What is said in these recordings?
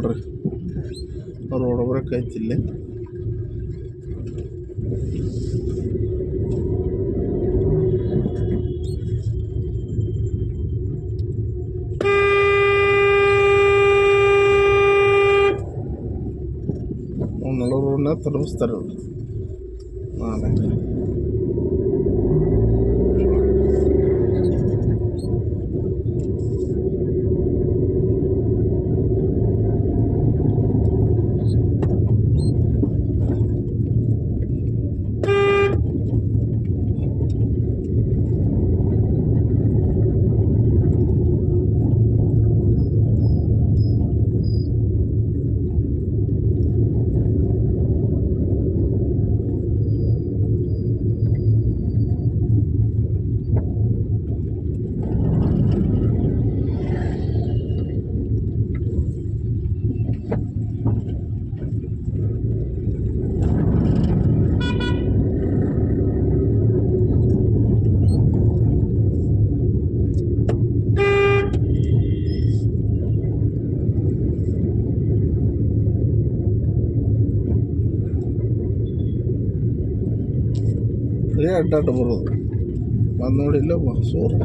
ನೋಡ್ರಿ, road break ಐತಿ ಇಲ್ಲಿ. ರೋಡ್ನ ತಲುಪಿಸ್ತಾರೆ ಅವರು. ಅಡ್ಡಾಟ ಬರೋದು ಬಂದು ನೋಡಿಲ್ಲ ಸೋರು.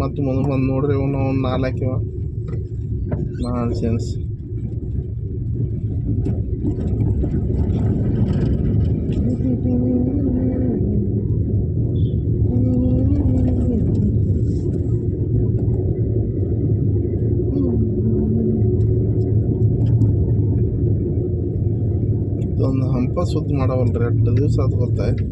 ಮತ್ತು ಮುಂದೆ ಬಂದು ನೋಡ್ರಿ ಅವನು 4 ನಾನ್ ಸೆನ್ಸ್. ಇದೊಂದು ಹಂಪ ಸುದ್ದಿ ಮಾಡವಲ್ರಿ, 8 ದಿವಸ ಅದು ಗೊತ್ತಾಯ್ತು.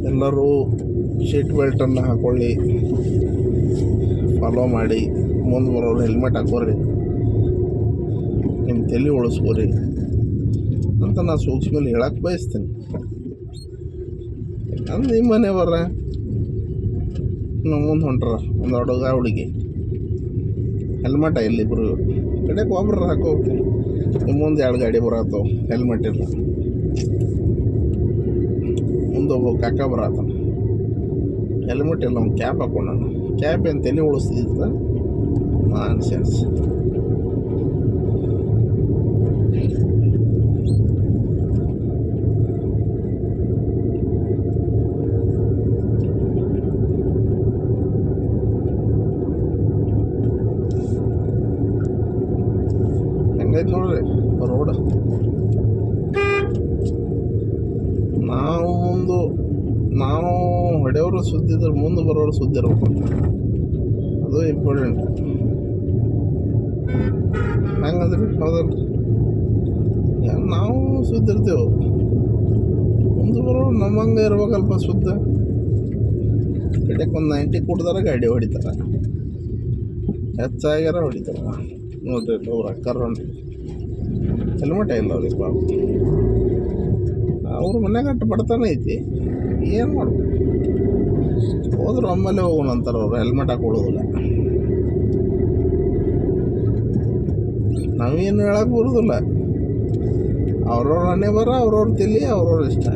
ಎಲ್ಲರೂ ಸೀಟ್ ಬೆಲ್ಟನ್ನು ಹಾಕ್ಕೊಳ್ಳಿ, ಫಾಲೋ ಮಾಡಿ, ಮುಂದೆ ಬರೋರು ಹೆಲ್ಮೆಟ್ ಹಾಕೋರಿ, ನಿಮ್ಮ ತಲೆ ಉಳಿಸ್ಕೋರಿ ಅಂತ ನಾನು ಸೂಕ್ಷ್ಮಲ್ಲಿ ಹೇಳಕ್ಕೆ ಬಯಸ್ತೀನಿ. ಅಂದ್ರೆ ನಿಮ್ಮ ಮನೆ ಬರ್ರ ನಮ್ಮ ಮುಂದೆ ಹೊಂಟ್ರ ಒಂದು ಹುಡುಗ ಹುಡುಗಿ ಹೆಲ್ಮೆಟ ಇಲ್ಲಿಬ್ರು ಕಡೆಗೆ ಒಬ್ರು ಹಾಕೋಕೆ, ನಿಮ್ಮ ಮುಂದೆ 2 ಗಾಡಿ ಬರತ್ತವ ಹೆಲ್ಮೆಟ್ ಇಲ್ಲ, ಮುಂದೊಬ್ಬ ಕಾಕ ಬರತ್ತ ಹೆಲ್ಮೆಟ್ ಇಲ್ಲ, ಅವ್ನು ಕ್ಯಾಪ್ ಹಾಕೊಂಡ. ಕ್ಯಾಪ್ ಏನು ತಲೆ ಉಳಿಸ್ತಿದ್ದ ನಾನ್ ಸೆನ್ಸ್. ಹೆಂಗೈತೆ ನೋಡ್ರಿ ರೋಡ್. ನಾವು ಹೊಡೆಯವರು ಸುದ್ದಿದ್ರೆ ಮುಂದೆ ಬರೋರು ಸುದ್ದಿ ಇರ್ಬೇಕು, ಅದು ಇಂಪಾರ್ಟೆಂಟ್. ಹೆಂಗಂದ್ರಿ ಹೌದಲ್ರಿ, ನಾವು ಸುದ್ದಿ ಇರ್ತೇವೆ, ಮುಂದೆ ಬರೋರು ನಮ್ಮಂಗೆ ಇರ್ಬೇಕಲ್ಪ ಸುದ್ದ. ಕಡೆಗೆ ಒಂದು 90 ಕುಡ್ದಾರ ಗಾಡಿ ಹೊಡಿತಾರೆ, ಹೆಚ್ಚಾಗ್ಯಾರ ಹೊಡಿತಾರೆ. ನೋಡ್ರಿ ಅವ್ರು ಅಕ್ಕಾರ ಹೆಲ್ಮೆಟ್ ಇಲ್ಲ ಅವ್ರಿಗೆ ಪಾಪ. ಅವ್ರ ಮನ್ಯಾಗ ಅಟ್ಟು ಬಡತನ ಐತಿ, ಏನು ಮಾಡ್ಬೇಕು. ಹೋದ್ರೆ ಒಮ್ಮೆಲೆ ಹೋಗೋಣ ಅಂತಾರೆ ಅವ್ರು, ಹೆಲ್ಮೆಟ್ ಹಾಕೊಳ್ಳೋದಿಲ್ಲ. ನಾವೇನು ಹೇಳಕ್ಕೆ ಬರೋದಿಲ್ಲ, ಅವ್ರವ್ರ ಹಣೆ ಬರ, ಅವ್ರವ್ರ ತಿಳಿ, ಅವ್ರವ್ರ ಇಷ್ಟ.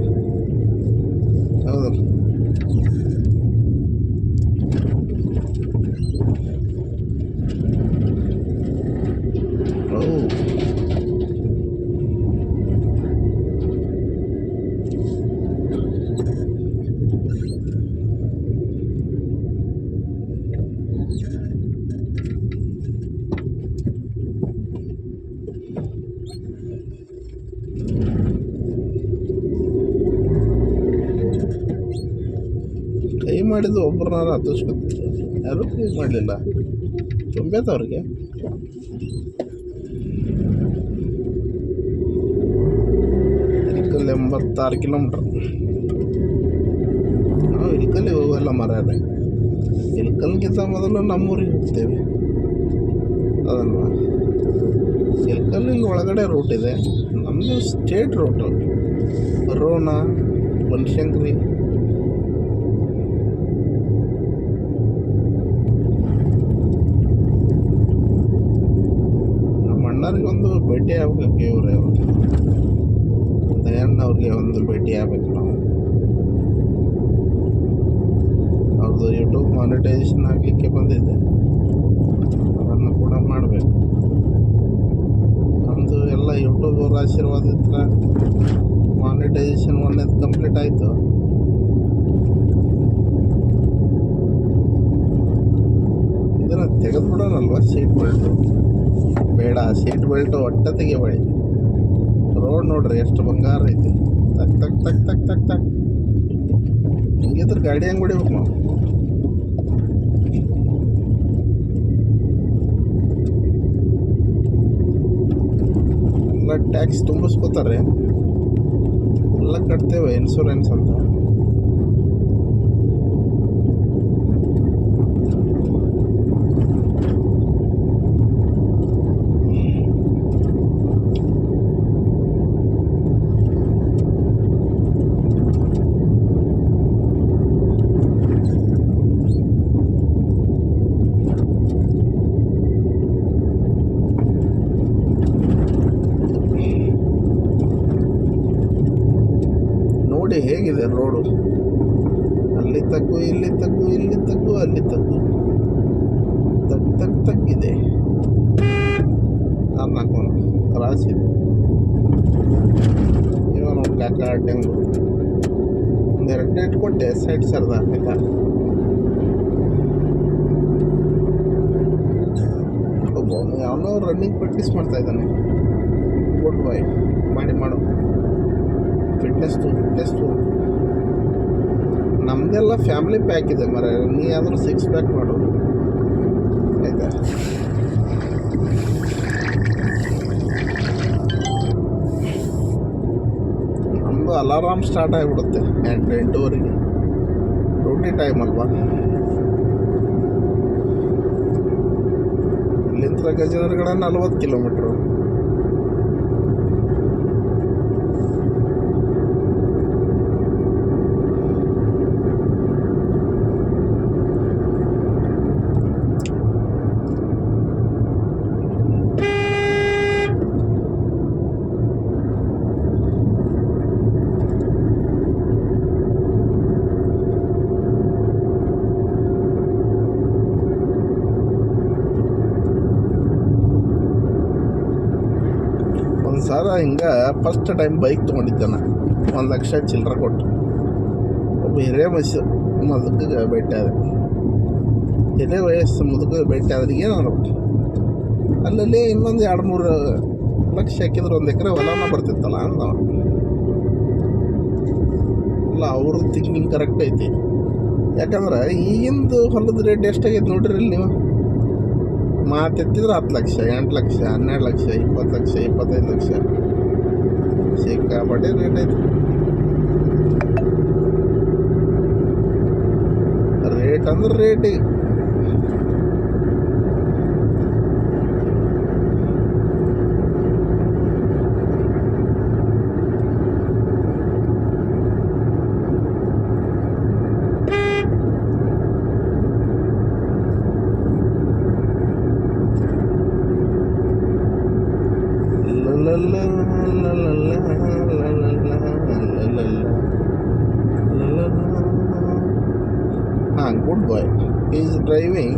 ಹೌದಲ್ಲ, ಮಾಡಿದ್ದು ಒಬ್ಬರನ್ನಾರ ಹತ್ತಿಸ್ಕೊತಿತ್ತು, ಯಾರೂ ಕ್ಲೀನ್ ಮಾಡಲಿಲ್ಲ. ತುಂಬೈತವ್ರಿಗೆ. ಇಲ್ಕಲ್ಲಿ 86 ಕಿಲೋಮೀಟ್ರ್. ನಾವು ಇಲ್ಕಲ್ಲಿ ಹೋಗಲ್ಲ ಮರ್ಯಾದೆ. ಇಲ್ಕಲ್ಗಿಂತ ಮೊದಲು ನಮ್ಮೂರಿಗೆ ಹೋಗ್ತೇವೆ ಅದಲ್ವಾ. ಇಲ್ಕಲ್ಲಿ ಒಳಗಡೆ ರೂಟ್ ಇದೆ, ನಮ್ಮದು ಸ್ಟೇಟ್ ರೂಟು. ರೋಣ, ಬನಶಂಕರಿ, ನಮ್ಮ ಅಣ್ಣರಿಗೊಂದು ಭೇಟಿ ಆಗ್ಬೇಕು. ಇವ್ರೆ ದಯಣ್ಣವ್ರಿಗೆ ಒಂದು ಭೇಟಿ ಆಗ್ಬೇಕು ನಾವು. ಅವ್ರದ್ದು ಯೂಟ್ಯೂಬ್ ಮಾನಿಟೈಸೇಷನ್ ಆಗಲಿಕ್ಕೆ ಬಂದಿದೆ, ಅದನ್ನು ಕೂಡ ಮಾಡಬೇಕು. ನಮ್ಮದು ಎಲ್ಲ ಯೂಟ್ಯೂಬ್ ಅವ್ರ ಆಶೀರ್ವಾದ ಇದ್ರೆ ಮಾನಿಟೈಸೇಷನ್ ಒಂದೇದು ಕಂಪ್ಲೀಟ್ ಆಯಿತು. ಇದನ್ನು ತೆಗೆದು ಬಿಡೋಣಲ್ವ ಸೀಟ್ ಬೆಲ್ಟು? ಬೇಡ, ಸೀಟ್ ಬೆಲ್ಟು ಒಟ್ಟೆ ತೆಗಿಬೇಡಿ. ರೋಡ್ ನೋಡ್ರಿ ಎಷ್ಟು ಬಂಗಾರ ಐತಿ. ತಕ್ ತಕ್ ತಕ್ ತಕ್ ತಕ್ ತಕ್ ಹಿಂಗಿದ್ರೆ ಗಾಡಿ ಹೆಂಗೆ ಹೊಡಿಬೇಕು ನಾವು? ಎಲ್ಲ ಟ್ಯಾಕ್ಸ್ ತುಂಬಿಸ್ಕೋತಾರೆ, ಎಲ್ಲ ಕಟ್ತೇವೆ ಇನ್ಶೂರೆನ್ಸ್ ಅಂತ. ನೋಡಿ ಹೇಗಿದೆ ರೋಡು, ಅಲ್ಲಿ ತಗ್ಗು, ಇಲ್ಲಿ ತಗ್ಗು, ಇಲ್ಲಿ ತಗ್ಗು, ಅಲ್ಲಿ ತಗ್ಗು, ತಗ್ಗಿದೆ. ನಾಲ್ಕು ರಾಸಿದೆ. ಇವಾಗ ನೋಡಿ ಕಾಕ ಟೆಂಗು ಒಂದೆರಡು ಡೇಟ್ ಕೊಟ್ಟೆ, ಸೈಡ್ ಸರ್ದ ಆಯ್ತಾ. ಅವನು ರನ್ನಿಂಗ್ ಪ್ರಾಕ್ಟೀಸ್ ಮಾಡ್ತಾ ಇದ್ದಾನೆ. ಗುಡ್ ಬಾಯ್, ಮಾಡು. ಫಿಟ್ನೆಸ್ ಟು ನಮ್ಮದೆಲ್ಲ ಫ್ಯಾಮಿಲಿ ಪ್ಯಾಕ್ ಇದೆ ಮರ. ನೀ ಆದರೂ 6 ಪ್ಯಾಕ್ ಮಾಡು ಆಯಿತಾ. ನಮ್ಮದು ಅಲಾರಾಮ್ ಸ್ಟಾರ್ಟ್ ಆಗಿಬಿಡುತ್ತೆ 8:30 ಡ್ಯೂಟಿ ಟೈಮ್ ಅಲ್ವಾ. ಇಲ್ಲಿಂದ ಗಜೇಂದ್ರಗಡ 40 ಕಿಲೋಮೀಟ್ರು. ಸರ್ ಹಿಂಗೆ ಫಸ್ಟ್ ಟೈಮ್ ಬೈಕ್ ತೊಗೊಂಡಿದ್ದೆ ನಾನು 1 ಲಕ್ಷ ಚಿಲ್ಲರೆ ಕೊಟ್ಟು. ಒಬ್ಬ ಹಿರಿಯ ಮುದುಕಿಗೆ ಭೇಟಿ ಆದ, ಹಿರಿಯ ವಯಸ್ಸು ಮುದುಕಿಗೆ ಭೇಟಿ ಆದ್ರಿಗೆ ಏನು ಅನ್ಬೇಕು. ಅಲ್ಲಲ್ಲಿ ಇನ್ನೊಂದು 2-3 ಲಕ್ಷ ಹಾಕಿದ್ರೆ 1 ಎಕರೆ ಹೊಲನ ಬರ್ತಿತ್ತಲ್ಲ ಅಂದ. ಅಲ್ಲ, ಅವ್ರದ್ದು ಥಿಂಕಿಂಗ್ ಕರೆಕ್ಟ್ ಐತಿ. ಯಾಕಂದ್ರೆ ಈಗಿಂದು ಹೊಲದ ರೇಟ್ ಎಷ್ಟಾಗೈತೆ ನೋಡ್ರಿ ಇಲ್ಲಿ ನೀವು. ಮಾತೆತ್ತಿದ್ರೆ 10 ಲಕ್ಷ, 8 ಲಕ್ಷ, 12 ಲಕ್ಷ, 20 ಲಕ್ಷ, 25 ಲಕ್ಷ, ಸಿಕ್ಕಾಪಟ್ಟೆ ರೇಟ್ ಐತಿ. ರೇಟ್ ಅಂದ್ರೆ ರೇಟಿಗೆ good boy. He is driving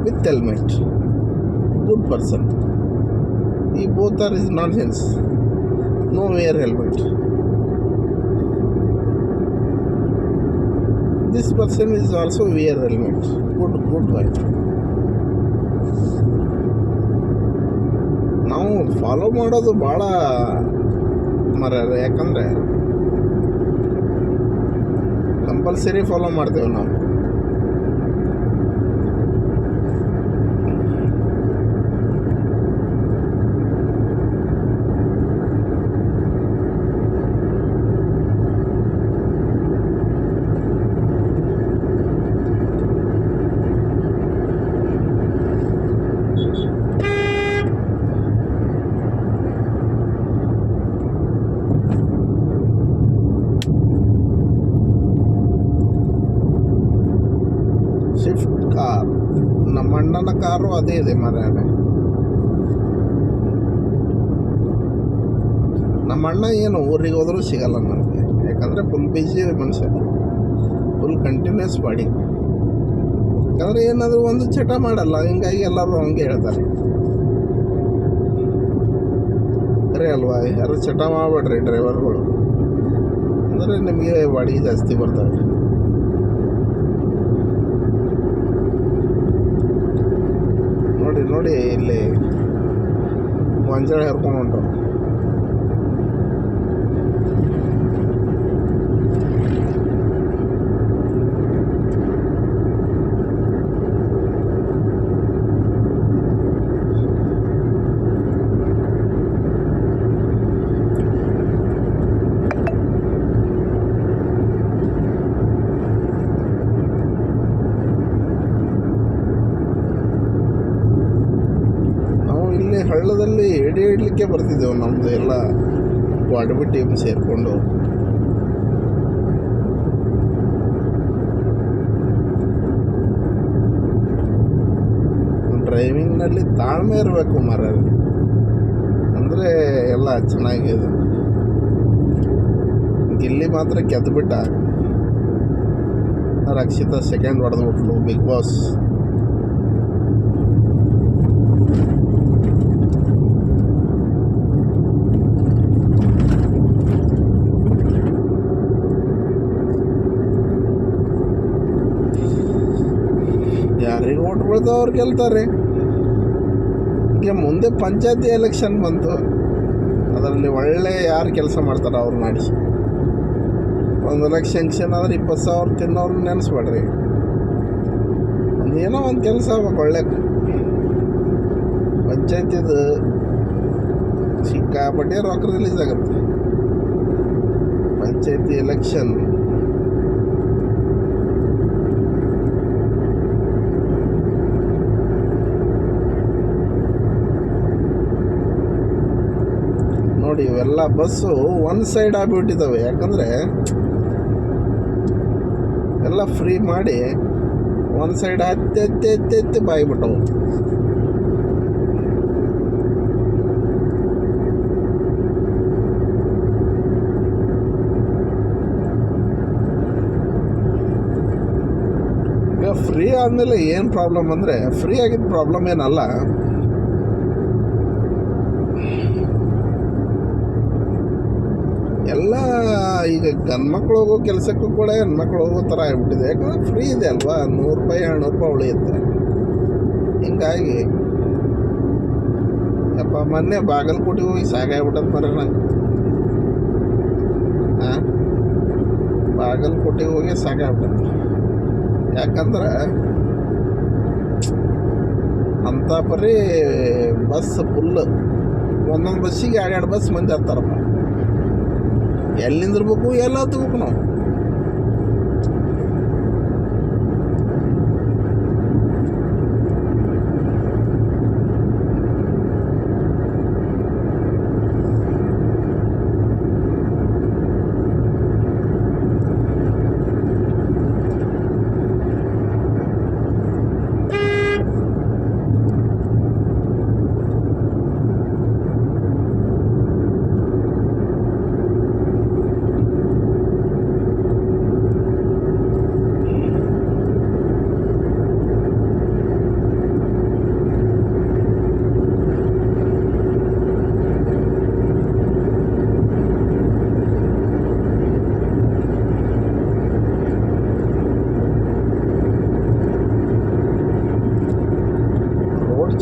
with helmet. Good person. He both are is nonsense. No wear helmet. This person is also wear helmet. Good boy. ನಾವು ಫಾಲೋ ಮಾಡೋದು ಭಾಳ ಮರ. ಯಾಕಂದರೆ ಕಂಪಲ್ಸರಿ ಫಾಲೋ ಮಾಡ್ತೇವೆ ನಾವು. ಸ್ವಿಫ್ಟ್ ಕಾರ್, ನಮ್ಮ ಅಣ್ಣನ ಕಾರು ಅದೇ ಇದೆ ಮಾರ್ರೆ. ನಮ್ಮ ಅಣ್ಣ ಏನು ಊರಿಗೆ ಹೋದರೂ ಸಿಗಲ್ಲ ನನಗೆ, ಯಾಕಂದರೆ ಫುಲ್ ಬಿಜಿ ಮನುಷ್ಯ, ಫುಲ್ ಕಂಟಿನ್ಯೂಸ್ ಬಾಡಿ. ಯಾಕಂದರೆ ಏನಾದರೂ ಒಂದು ಚಟ ಮಾಡಲ್ಲ, ಹಿಂಗಾಗಿ ಎಲ್ಲರೂ ಹಂಗೆ ಹೇಳ್ತಾರೆ. ಸರಿ ಅಲ್ವಾ? ಯಾರು ಚಟ ಮಾಡಬೇಡ್ರಿ ಡ್ರೈವರ್ಗಳು, ಅಂದರೆ ನಿಮಗೆ ಬಾಡಿಗೆ ಜಾಸ್ತಿ ಬರ್ತವೆ. ನೋಡಿ ನೋಡಿ, ಇಲ್ಲಿ ಮಂಜಾಳ ಹರ್ಕೊಂಡು ಹೊಂಟು. ಹಳ್ಳದಲ್ಲಿ ಎಡೆ ಇಡಲಿಕ್ಕೆ ಬರ್ತಿದ್ದೆವು, ನಮ್ಮದು ಎಲ್ಲ ವಾಡಬಿ ಟೀಮ್ ಸೇರಿಕೊಂಡು. ಡ್ರೈವಿಂಗ್ನಲ್ಲಿ ತಾಳ್ಮೆ ಇರಬೇಕು ಮಾರ್ರೆ, ಅಂದರೆ ಎಲ್ಲ ಚೆನ್ನಾಗಿದೆ. ಗಿಲ್ಲಿ ಮಾತ್ರ ಗೆದ್ದುಬಿಟ್ಟ, ರಕ್ಷಿತಾ ಸೆಕೆಂಡ್ ಹೊಡೆದ್ಬಿಟ್ಲು ಬಿಗ್ ಬಾಸ್. ಯಾರಿಗೆ ಓಟ್ ಬೀಳ್ತಾವ ಅವ್ರು ಗೆಲ್ತಾರೆ. ಈಗ ಮುಂದೆ ಪಂಚಾಯತಿ ಎಲೆಕ್ಷನ್ ಬಂತು, ಅದರಲ್ಲಿ ಒಳ್ಳೆ ಯಾರು ಕೆಲಸ ಮಾಡ್ತಾರೆ ಅವ್ರು ಮಾಡಿಸಿ. 1 ಲಕ್ಷ ಶಂಕ್ಷನ್ ಆದ್ರೆ 20,000 ತಿನ್ನೋರು ನೆನೆಸ್ಬೇಡ್ರಿ. ಏನೋ ಒಂದು ಕೆಲಸ ಆಗ್ಬೇಕು ಒಳ್ಳೆ. ಪಂಚಾಯತಿದು ಸಿಕ್ಕಾಪಟ್ಟೆ ರೊಕ್ಕ ರಿಲೀಸ್ ಆಗುತ್ತೆ. ಪಂಚಾಯತಿ ಎಲೆಕ್ಷನ್ ನೋಡಿ, ಇವೆಲ್ಲ ಬಸ್ಸು ಒನ್ ಸೈಡ್ ಆಗಿಬಿಟ್ಟಿದ್ದಾವೆ. ಯಾಕಂದರೆ ಎಲ್ಲ ಫ್ರೀ ಮಾಡಿ ಒನ್ ಸೈಡ್ ಹತ್ತಿ ಬಾಯ್ಬಿಟ್ಟವು. ಈಗ ಫ್ರೀ ಆದಮೇಲೆ ಏನು ಪ್ರಾಬ್ಲಮ್ ಅಂದರೆ, ಫ್ರೀ ಆಗಿದ್ದ ಪ್ರಾಬ್ಲಮ್ ಏನಲ್ಲ. ಎಲ್ಲ ಈಗ ಗಂಡ್ಮಕ್ಳು ಹೋಗೋ ಕೆಲಸಕ್ಕೂ ಕೂಡ ಹೆಣ್ಮಕ್ಳು ಹೋಗೋ ಥರ ಆಗಿಬಿಟ್ಟಿದೆ. ಯಾಕಂದರೆ ಫ್ರೀ ಇದೆ ಅಲ್ವಾ, 100 ರೂಪಾಯಿ 200 ರೂಪಾಯಿ ಉಳಿಯುತ್ತೆ. ಹಿಂಗಾಗಿ ಯಪ್ಪ, ಮೊನ್ನೆ ಬಾಗಲಕೋಟೆಗೆ ಹೋಗಿ ಸಾಕಾಗ್ಬಿಟ್ಟದ ಮರ ನಂಗೆ. ಬಾಗಲಕೋಟೆಗೆ ಹೋಗಿ ಸಾಕಾಗ್ಬಿಟ್ಟದ. ಯಾಕಂದ್ರೆ ಅಂಥ ಪರಿ ಬಸ್ ಫುಲ್, ಒಂದೊಂದು ಬಸ್ಸಿಗೆ 2 ಬಸ್ ಮಂದಿ ಹತ್ತಾರಪ್ಪ. ಎಲ್ಲಿ ನಿಂದಿರ್ಬೇಕು, ಎಲ್ಲ ಹತ್ಬೇಕು ನಾವು.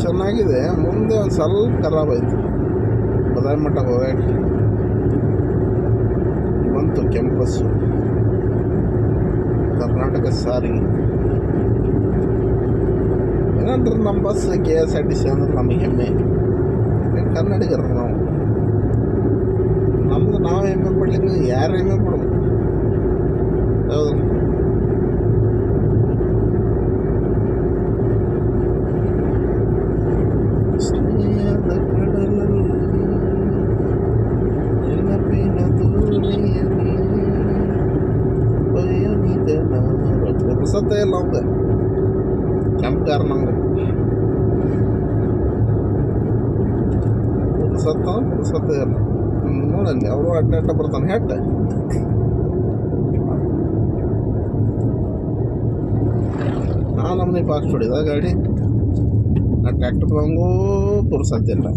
ಚೆನ್ನಾಗಿದೆ, ಮುಂದೆ ಒಂದು ಸ್ವಲ್ಪ ಖರಾಬ್ ಆಯಿತು. ಬದಾಮಿ ಮಠ ಹೋಗಕ್ಕೆ ಬಂತು ಕೆಂಪಸ್ಸು. ಕರ್ನಾಟಕ ಸಾರಿಗೆ ಏನಂದ್ರೆ ನಮ್ಮ ಬಸ್ KSRTC ಅಂದ್ರೆ ನಮಗೆ ಹೆಮ್ಮೆ. ಕನ್ನಡಿಗರು ನಾವು, ನಮ್ದು ನಾವು ಹೆಮ್ಮೆ ಪಡ್ಲಿಕ್ಕೆ ಯಾರು ಹೆಮ್ಮೆ ಪಡ್ಬೇಕು? ಹೌದು. ಸ್ನೇಹದ ಕಡಲಲ್ಲಿ ನೆನಪಿನ ದೋಣಿಯಲ್ಲಿ ಪಯಣಿಗನಾರ ಪುರ್ಸತ್ತೆ ಇಲ್ಲ ಅವಂಗ ಕೆಂಪ್ಗಾರ ನಮ್ಗೆ ಪುರ್ಸತ್ತೆ ಇಲ್ಲ. ನೋಡಲ್ಲಿ ಅವರು ಅಡ್ಡ ಬರ್ತಾನೆ ಹೆಟ್ಟ ನಮ್ದು ಫಾಸ್ಟ್ ಹೊಡಿದ ಗಾಡಿ. ಆ ಟ್ರ್ಯಾಕ್ಟರ್ ಹಂಗೂ ಪುರ್ಸತ್ತಿಲ್ಲ.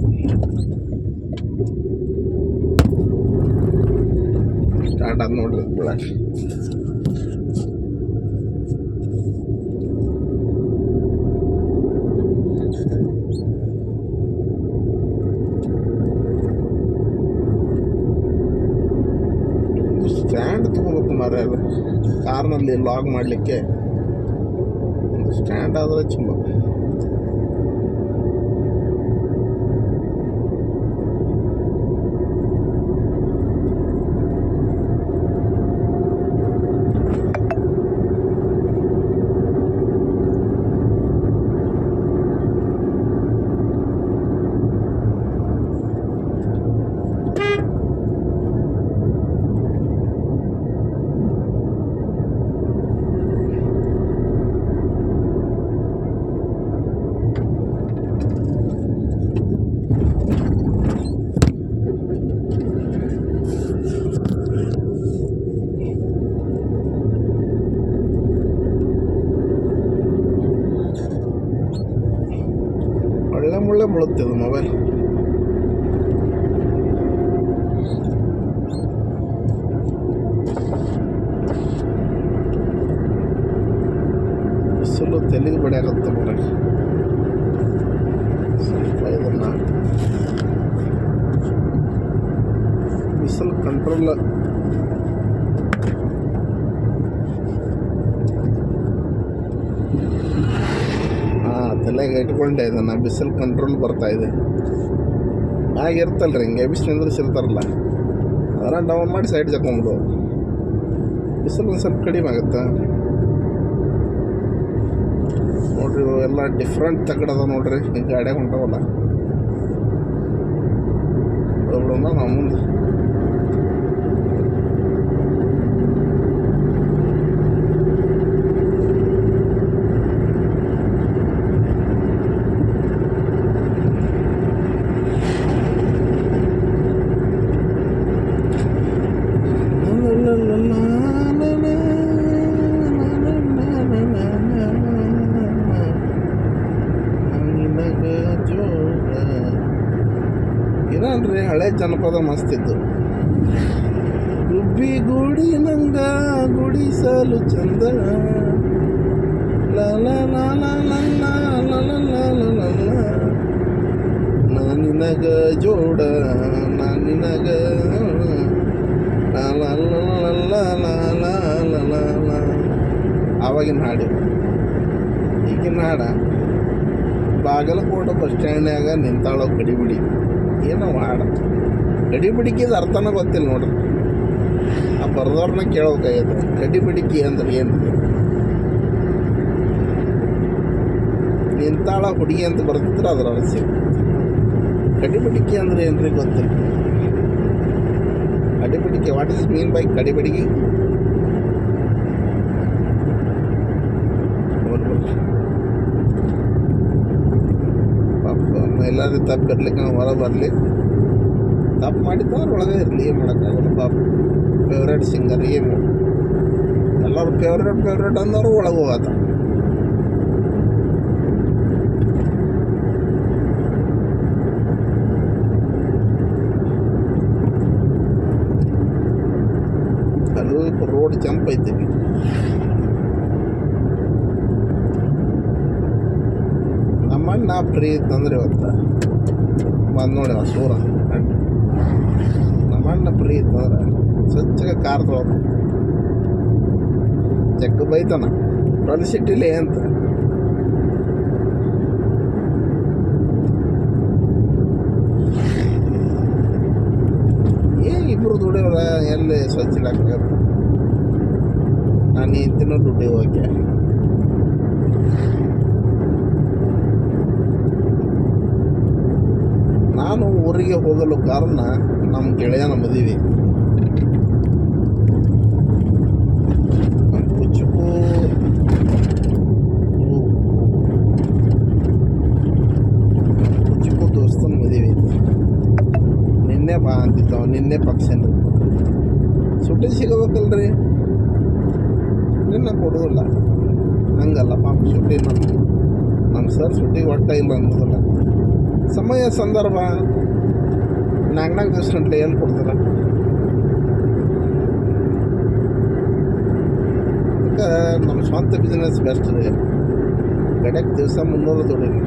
ಸ್ಟಾರ್ಟ್ ಆದ ನೋಡ್ರಿ ಬಿಡಕ್ಕೆ. ಸ್ಟ್ಯಾಂಡ್ ತೊಗೋಬೇಕು ಮಾರ ಕಾರ್ನಲ್ಲಿ ಲಾಗ್ ಮಾಡಲಿಕ್ಕೆ ಒಂದು ಸ್ಟ್ಯಾಂಡ್ ಆದರೆ ಚಲೋ. ಮುಳ್ಳೆ ಬೀಳುತ್ತಿದ್ದು ಮೊಬೈಲ್. ಬಿಸಿಲು ತೆಲಿಗೆ ಬಡಿಯಾಕತ್ತ ಬರಕ್ಕೆ ಸ್ವಲ್ಪ ಇದನ್ನ ಬಿಸಿಲು ಕಂಟ್ರೋಲ್ ತಲೆಗೆ ಇಟ್ಕೊಂಡೆ ಇದನ್ನು. ಬಿಸಿಲು ಕಂಟ್ರೋಲ್ ಬರ್ತಾಯಿದೆ. ಆಗಿರ್ತಲ್ಲ ರೀ ಹಿಂಗೆ ಬಿಸಿಲು ನಿಂದ್ರಿಸಿರ್ತಾರಲ್ಲ ಅದನ್ನು ಡೌನ್ ಮಾಡಿ ಸೈಡ್ ತಗೊಂಬಿಡು. ಬಿಸಿಲು ಒಂದು ಸ್ವಲ್ಪ ಕಡಿಮೆ ಆಗುತ್ತೆ ನೋಡ್ರಿ. ಎಲ್ಲ ಡಿಫ್ರೆಂಟ್ ತಗಡದ ನೋಡ್ರಿ. ಈ ಗಾಡಿಯಾಗ ಹೊಂಟವಲ್ಲ ಬಿಡೋಣ ನಾವು ಮುಂದೆ. ಇರಲ್ರಿ ಹಳೆ ಜನಪದ ಮಸ್ತಿತ್ತು. ಗುಬ್ಬಿ ಗೂಡಿ ನಂಗ ಗುಡಿಸಲು ಚಂದ ನಾನಿನಗ ಜೋಡ ನಾನಿನಗ ಆವಾಗಿನ ಹಾಡು. ಈಗಿನ ಹಾಡ ಬಾಗಲಕೋಟೆ ಬಸ್ ಸ್ಟ್ಯಾಂಡ್ನಾಗ ನಿಂತಾಳೋ ಗಡಿಬಿಡಿ. ಏನೋ ಹಾಡ ಗಡಿಬಿಡಿಕಿದ ಅರ್ಥನ ಗೊತ್ತಿಲ್ಲ ನೋಡ್ರಿ. ಆ ಬರ್ದವ್ರನ್ನ ಕೇಳೋಕಾಗ್ಯದ ಗಡಿಬಿಡಿಕಿ ಅಂದ್ರೆ ಏನು. ನಿಂತಾಳ ಹುಡುಗಿ ಅಂತ ಬರ್ತಿದ್ರೆ ಅದ್ರ ಅರಸಿ. ಗಡಿಬಿಡಿಕಿ ಅಂದ್ರೆ ಏನ್ರಿ ಗೊತ್ತಿಲ್ಲ. ಗಡಿಬಿಡಿಕೆ ವಾಟ್ ಇಸ್ ಮೀನ್ ಬೈ ಗಡಿಬಿಡಿಗೆ? ಎಲ್ಲರೂ ತಪ್ಪು ಇರ್ಲಿಕ್ಕೆ ಹೊರ ಬರಲಿ. ತಪ್ಪು ಮಾಡಿದ್ದವ್ರು ಒಳಗೆ ಇರಲಿ, ಏನು ಮಾಡೋಕ್ಕಾಗಲ್ಲ. ಪಾಪ ಫೇವ್ರೇಟ್ ಸಿಂಗರ್ ಏನು ಎಲ್ಲರೂ ಫೇವ್ರೇಟ್ ಅಂದವರು ಒಳಗೆ ಹೋಗತ್ತ. ಅಲ್ಲಿ ರೋಡ್ ಜಂಪ್ ಐತಿ. ನಮ್ಮಣ್ಣ ಫ್ರೀ ಇತ್ತಂದ್ರೆ ಇವತ್ತು ಬಂದು ನೋಡಿ ಸೂರ. ನಮ್ಮಣ್ಣ ಫ್ರೀ ಇತ್ತಂದ್ರೆ ಸ್ವಚ್ಛಗೆ ಕಾರ್ ತೊಗೊಳೋದು. ಜಗ್ಗ ಬೈತಾನ ಟ್ವೆಲ್ ಸಿಟಿಲಿ ಅಂತ. ಇಬ್ಬರು ದುಡಿಯೋರ ಎಲ್ಲಿ ಸ್ವಚ್ಛ ಇಡಕ್ಕಾಗತ್ತೆ. ನಾನು ಇಂತಿನೂ ದುಡ್ಡು ಹೋಗಕ್ಕೆ ನಾನು ಊರಿಗೆ ಹೋಗಲು ಕಾರಣ ನಮ್ಮ ಗೆಳೆಯನ ಮದುವೆ. ನಮ್ಮ ಕುಚ್ಚುಕು ದೋಸ್ತನ ಮದುವೆ ನಿನ್ನೆ ಬಾ ಅಂತಿದ್ದವ. ನಿನ್ನೆ ಫಂಕ್ಷನ್ ಸುಟ್ಟಿ ಸಿಗಬೇಕಲ್ರಿ, ನಿನ್ನ ಕೊಡೋದಿಲ್ಲ. ಹಂಗಲ್ಲ ಪಾಪ, ಸುಟ್ಟಿ ನಮ್ಮ ಸರ್ ಸುಟ್ಟಿಗೆ ಒಟ್ಟ ಇಲ್ಲ ಅನ್ನೋದಿಲ್ಲ. ಸಮಯ ಸಂದರ್ಭ 4 ದಿವಸ ಗಂಟೆ ಏನು ಕೊಡ್ತಾರೆ. ಅದಕ್ಕೆ ನಮ್ಮ ಸ್ವಂತ ಬಿಸ್ನೆಸ್ ಬೆಸ್ಟ್ ರೀ. ಕಡೆಗೆ ದಿವಸ 300 ದುಡೀರಿ.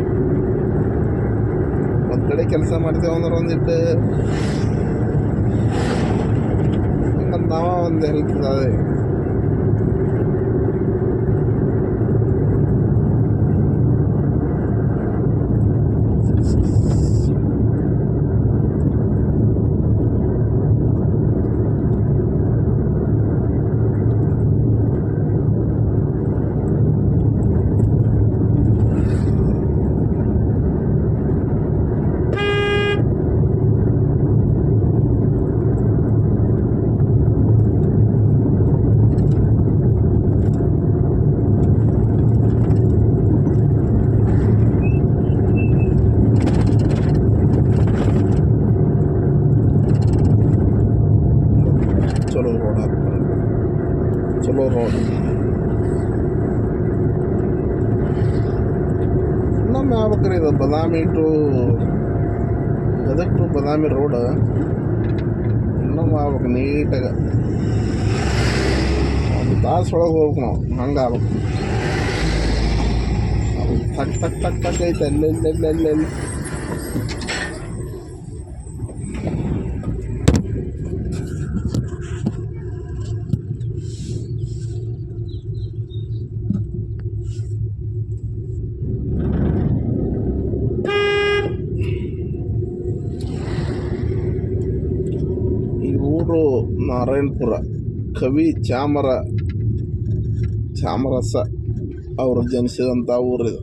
ಒಂದು ಕಡೆ ಕೆಲಸ ಮಾಡ್ತೇವೆ ಅಂದ್ರೆ ಒಂದಿಟ್ಟು ಹಂಗಂತ ನಾವ ಒಂದು ಹೆಲ್ಪ್ ಅದೇ. ಚಲೋ ರೋಡ್ ನಮ್ಮ ಆಗ್ಬೇಕ್ರಿ. ಇದು Badami to Gadag to Badami road ನಮ್ಮ ಆಗ್ಬೇಕು ನೀಟಾಗ. ಒಂದು ತಾಸು ಒಳಗೆ ಹೋಗ್ಬೇಕು ನಾವು. ಹಂಗೆ ಆಗ್ಬೇಕು. ಟಕ್ ಟಕ್ ಟಕ್ ಟಕ್ ಐತೆ ಅಲ್ಲಿ. ನಾರಾಯಣಪುರ ಕವಿ ಚಾಮರಸ ಅವರು ಜನಿಸಿದಂಥ ಊರಿದು.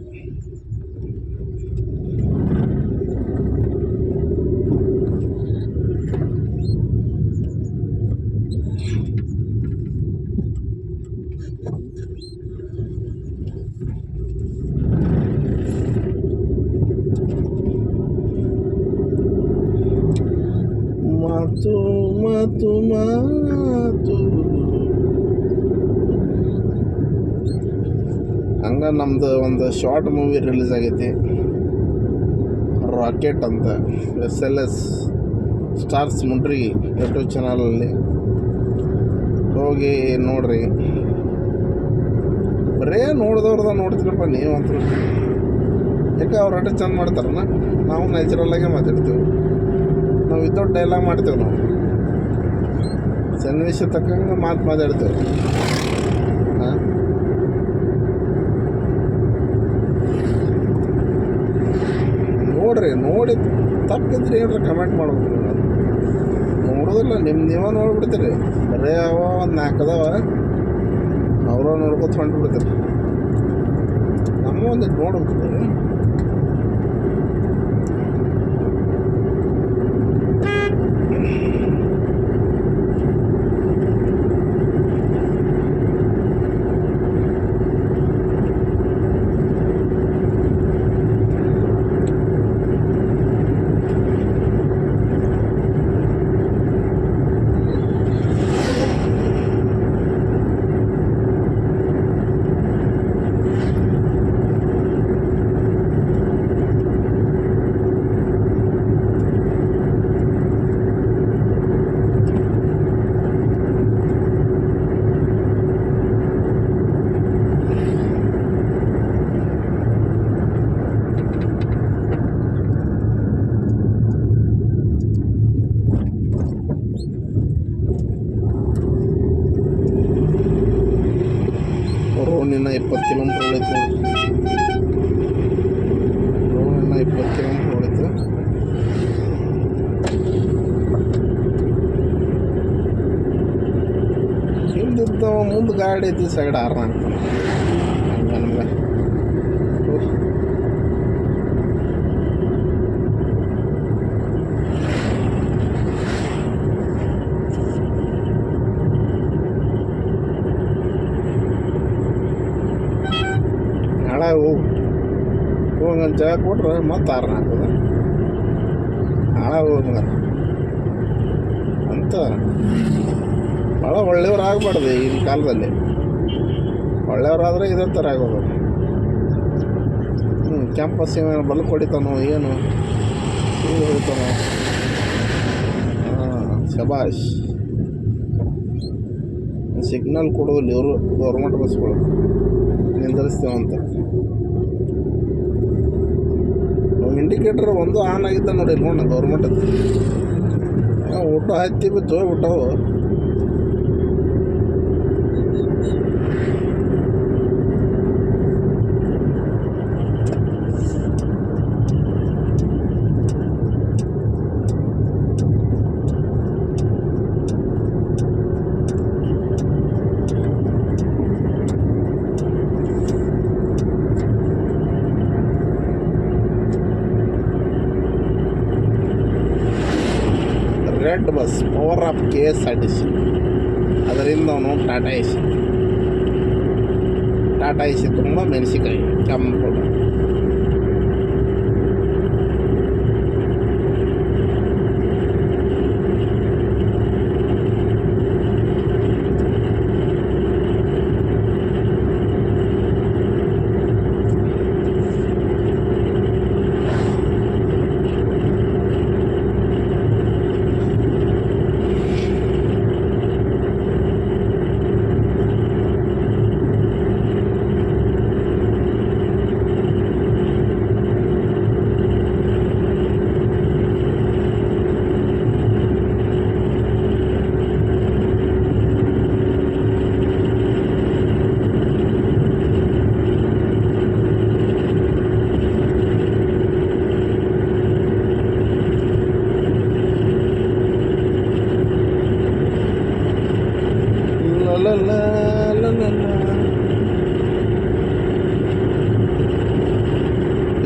ಮಾತು ಹಂಗ ನಮ್ದು ಒಂದು ಶಾರ್ಟ್ ಮೂವಿ ರಿಲೀಸ್ ಆಗೈತಿ, ರಾಕೆಟ್ ಅಂತ. SLS ಸ್ಟಾರ್ಸ್ ಮುಂಡ್ರಿ ಯೂಟ್ಯೂಬ್ ಚಾನಲಲ್ಲಿ ಹೋಗಿ ನೋಡ್ರಿ. ಬರೇ ನೋಡಿದವ್ರದ ನೋಡ್ತೀರಪ್ಪ ನೀವಂತೂ. ಯಾಕೆ ಅವ್ರು ಅಡ್ಡ ಚಂದ ಮಾಡ್ತಾರನ. ನಾವು ನ್ಯಾಚುರಲ್ಲಾಗೆ ಮಾತಾಡ್ತೀವಿ. ನಾವು ವಿತೌಟ್ ಡೈಲಾಗ್ ಮಾಡ್ತೇವೆ. ನಾವು ಸನ್ನಿವೇಶ ತಕ್ಕಂಗೆ ಮಾತಾಡ್ತೇವೆ. ಹಾಂ, ನೋಡಿ ತಪ್ಪಿದ್ರೆ ಏನಾರ ಕಮೆಂಟ್ ಮಾಡ್ಬೇಕು. ನೋಡೋದಿಲ್ಲ, ನೀವೇ ನೋಡ್ಬಿಡ್ತೀರಿ. ಬರೀ ಅವ ಒಂದು 4 ಅದಾವ, ಅವರ ನೋಡ್ಕೊತ ಹೊಂಟ್ಬಿಡ್ತೀರಿ. ನಮ್ಮ ಒಂದಿಟ್ಟು ನೋಡ್ಬೇಕು. ರೋಡ್ ಇನ್ನು 20 ಕಿಲೋಮೀಟ್ರ್ ಉಳಿತು. ರೋಡ್ ಇನ್ನು 20 ಕಿಲೋಮೀಟ್ರ್ ಉಳಿತು. ಹಿಂದಿದ್ದ ಮುಂದೆ ಗಾಡಿ ಐತಿ ಸೈಡ್ ಆರ್ನ ಆಗ್ತಾನೆ ಹಂಗೆ ನಮ್ಗೆ. ನಾಳೆ ಹೋಗಂತ ಜಾಗ ಕೊಟ್ರೆ ಮತ್ತೆ ಆರ್ನ ಹಾಕೋದು. ನಾಳೆ ಹೋಗ ಅಂತ ಭಾಳ ಒಳ್ಳೆಯವ್ರು ಆಗಬಾರ್ದು ಈಗಿನ ಕಾಲದಲ್ಲಿ. ಒಳ್ಳೆಯವರಾದರೆ ಇದೇ ಥರ ಆಗೋದು. ಕ್ಯಾಂಪಸ್ ಏನೇನು ಬಲ್ಕ್ ಹೊಡಿತಾನೋ ಏನು ಇದು ಹೊಡಿತಾನೋ. ಶಬಾಷ್. ಸಿಗ್ನಲ್ ಕೊಡೋದಿಲ್ಲ ಇವರು ಗೌರ್ಮೆಂಟ್ ಬಸ್ಗಳು ನಿಂದಿರಿಸ್ತೇವಂತ. ಇಂಡಿಕೇಟರ್ ಒಂದು ಆನ್ ಆಗಿದ್ದ ನೋಡಿ ನೋಡ ಗೌರ್ಮೆಂಟ್ ಊಟ ಹತ್ತಿ ಬಿತ್ತು ಊಟವು. Red bus power of KSRTC. ಅದರಿಂದ ಅವನು ಟಾಟಾ ಎಸಿ ತುಂಬ ಮೆಣಸಿಕಾಯಿ ಕೆಂಪು.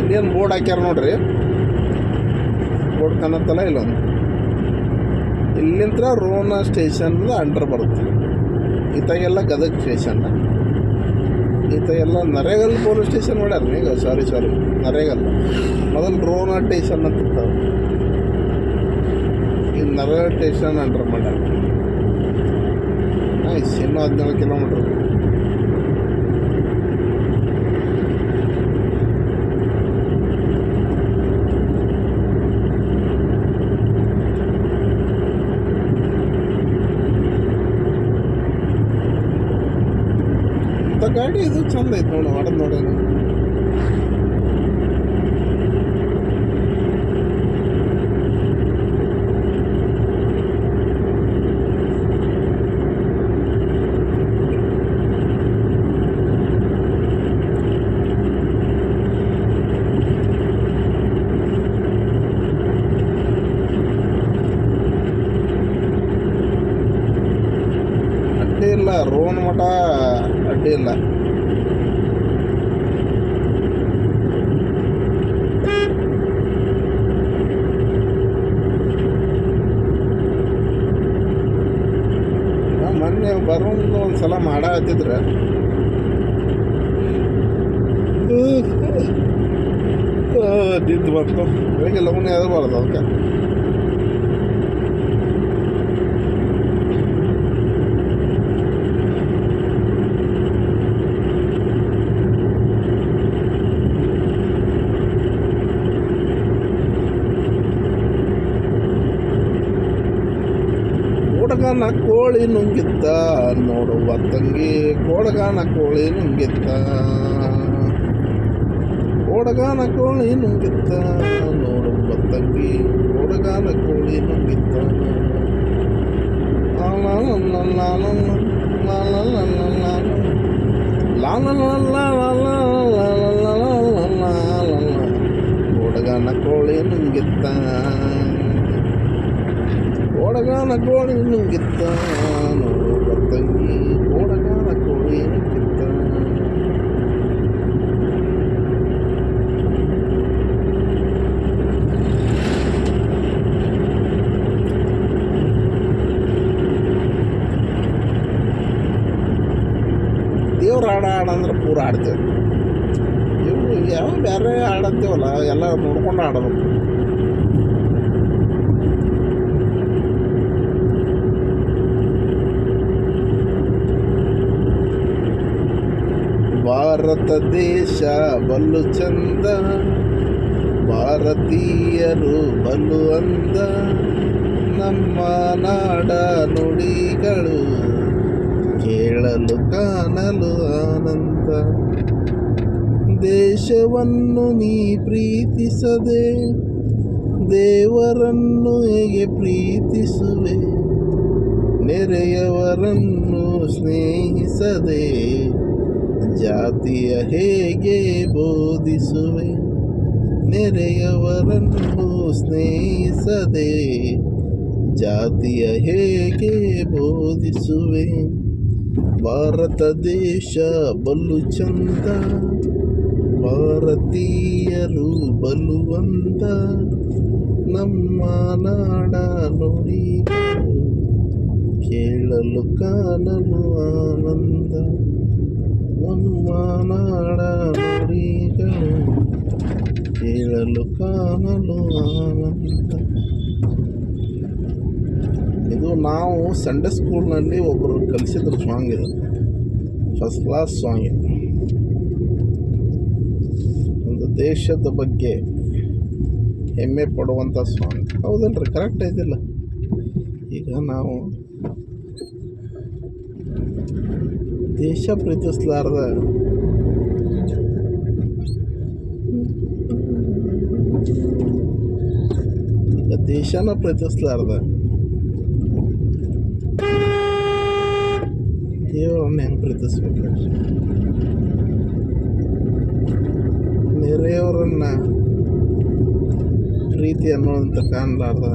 ಇಲ್ಲೇನು ಬೋರ್ಡ್ ಹಾಕ್ಯಾರ ನೋಡ್ರಿ. ಬೋರ್ಡ್ ಕಾಣತ್ತಲ್ಲ ಇಲ್ಲೊಂದು. ಇಲ್ಲಿಂದ ರೋಣ ಸ್ಟೇಷನ್ ಅಂಡರ್ ಬರುತ್ತೆ. ಈತಾಗೆಲ್ಲ ಗದಗ ಸ್ಟೇಷನ್. ಈತಾಗೆಲ್ಲ ನರೇಗಲ್ ಪೊಲೀಸ್ ಸ್ಟೇಷನ್ ಮಾಡ್ಯಾರ ಈಗ. ಸಾರಿ ನರೇಗಲ್ ಮೊದಲು ರೋಣ ಸ್ಟೇಷನ್ ಅಂತಿರ್ತಾವೆ. ಈಗ ನರೇಗಲ್ ಸ್ಟೇಷನ್ ಅಂಡರ್ ಮಾಡ್ಯಾರ. ಇನ್ನೂ 17 ಕಿಲೋಮೀಟ್ರ್. ಇಂಥ ಗಾಡಿ ಇದು ಚಂದ ಐತೆ ನೋಡಿ, ಹೊಡೆದು ನೋಡಿ. ಇಲ್ಲ ರೋಣ ಮಠ ಅಡ್ಡಿ ಇಲ್ಲ. ಮೊನ್ನೆ ಬರೋದು ಒಂದು ಸಲ ಮಾಡತ್ತಿದ್ರೆ ನಿಂತು ಬಂತು. ಬೆಳಗ್ಗೆ ಲಗುನೆ ಆಗಬಾರ್ದು ಅದಕ್ಕೆ. ಕೊಡಗನ ಕೋಳಿ ನುಂಗಿದ್ದ ನೋಡುವ ತಂಗಿ, ಕೊಡಗನ ಕೋಳಿ ನುಂಗಿದ್ದ, ಕೊಡಗನ ಕೋಳಿ ನುಂಗಿದ್ದ ನೋಡುವ ತಂಗಿ, ಕೊಡಗನ ಕೋಳಿ ನುಂಗಿದ್ದ. ಓಡಗಾನ ಕೋಳಿ ನುಂಗಿತ್ತ, ಓಡಗಾನ ಕೋಳಿ ನುಂಗಿತ್ತ, ನೋಡು ತಂಗಿ ಓಡಗಾನ ಕೋಳಿ ನುಂಗಿತ್ತ. ದೇವ್ರ ಹಾಡಂದ್ರೆ ಪೂರ ಆಡ್ತೇವೆ. ಇವು ಯಾವ ಬೇರೆ ಆಡತ್ತೇವಲ್ಲ ಎಲ್ಲ ನೋಡ್ಕೊಂಡು ಆಡಬೇಕು. ಭಾರತ ದೇಶ ಬಲು ಚಂದ, ಭಾರತೀಯರು ಬಲು ಅಂದ, ನಮ್ಮ ನಾಡ ನುಡಿಗಳು ಕೇಳಲು ಕಾಣಲು ಆನಂದ. ದೇಶವನ್ನು ನೀ ಪ್ರೀತಿಸದೆ ದೇವರನ್ನು ಹೇಗೆ ಪ್ರೀತಿಸುವೆ, ನೆರೆಯವರನ್ನು ಸ್ನೇಹಿಸದೆ ಜಾತಿಯ ಹೇಗೆ ಬೋಧಿಸುವೆ, ನೆರೆಯವರನ್ನು ಸ್ನೇಹಿಸದೆ ಜಾತಿಯ ಹೇಗೆ ಬೋಧಿಸುವೆ. ಭಾರತ ದೇಶ ಬಲು ಚಂದ, ಭಾರತೀಯರು ಬಲು ಅಂದ, ನಮ್ಮ ನಾಡ ನುಡಿಗಳು ಕೇಳಲು ಕಾಣಲು ಆನಂದ, ನಮ್ಮ ನಾಡ ನುಡಿಗಳು ಕೇಳಲು ಕಾಣಲು ಆನಂದ. ಇದು ನಾವು ಸಂಡೇ ಸ್ಕೂಲ್ನಲ್ಲಿ ಒಬ್ಬರು ಕಲಿಸಿದ್ರು ಸಾಂಗ್. ಇದು ಫಸ್ಟ್ ಕ್ಲಾಸ್ ಸಾಂಗ್. ಒಂದು ದೇಶದ ಬಗ್ಗೆ ಹೆಮ್ಮೆ ಪಡುವಂಥ ಸಾಂಗ್. ಹೌದಲ್ರಿ? ಕರೆಕ್ಟ್ ಐತಿಲ್ಲ? ಈಗ ನಾವು ದೇಶ ಪ್ರೀತಿಸ್ಲಾರ್ದ ಈಗ ದೇಶನ ಪ್ರೀತಿಸ್ಲಾರ್ದ ದೇವರನ್ನ ಹೆಂಗೆ ಪ್ರೀತಿಸ್ಬೇಕು? ನೆರೆಯವರನ್ನ ಪ್ರೀತಿ ಅನ್ನೋದಂತ ಕಾಣಲಾರ್ದ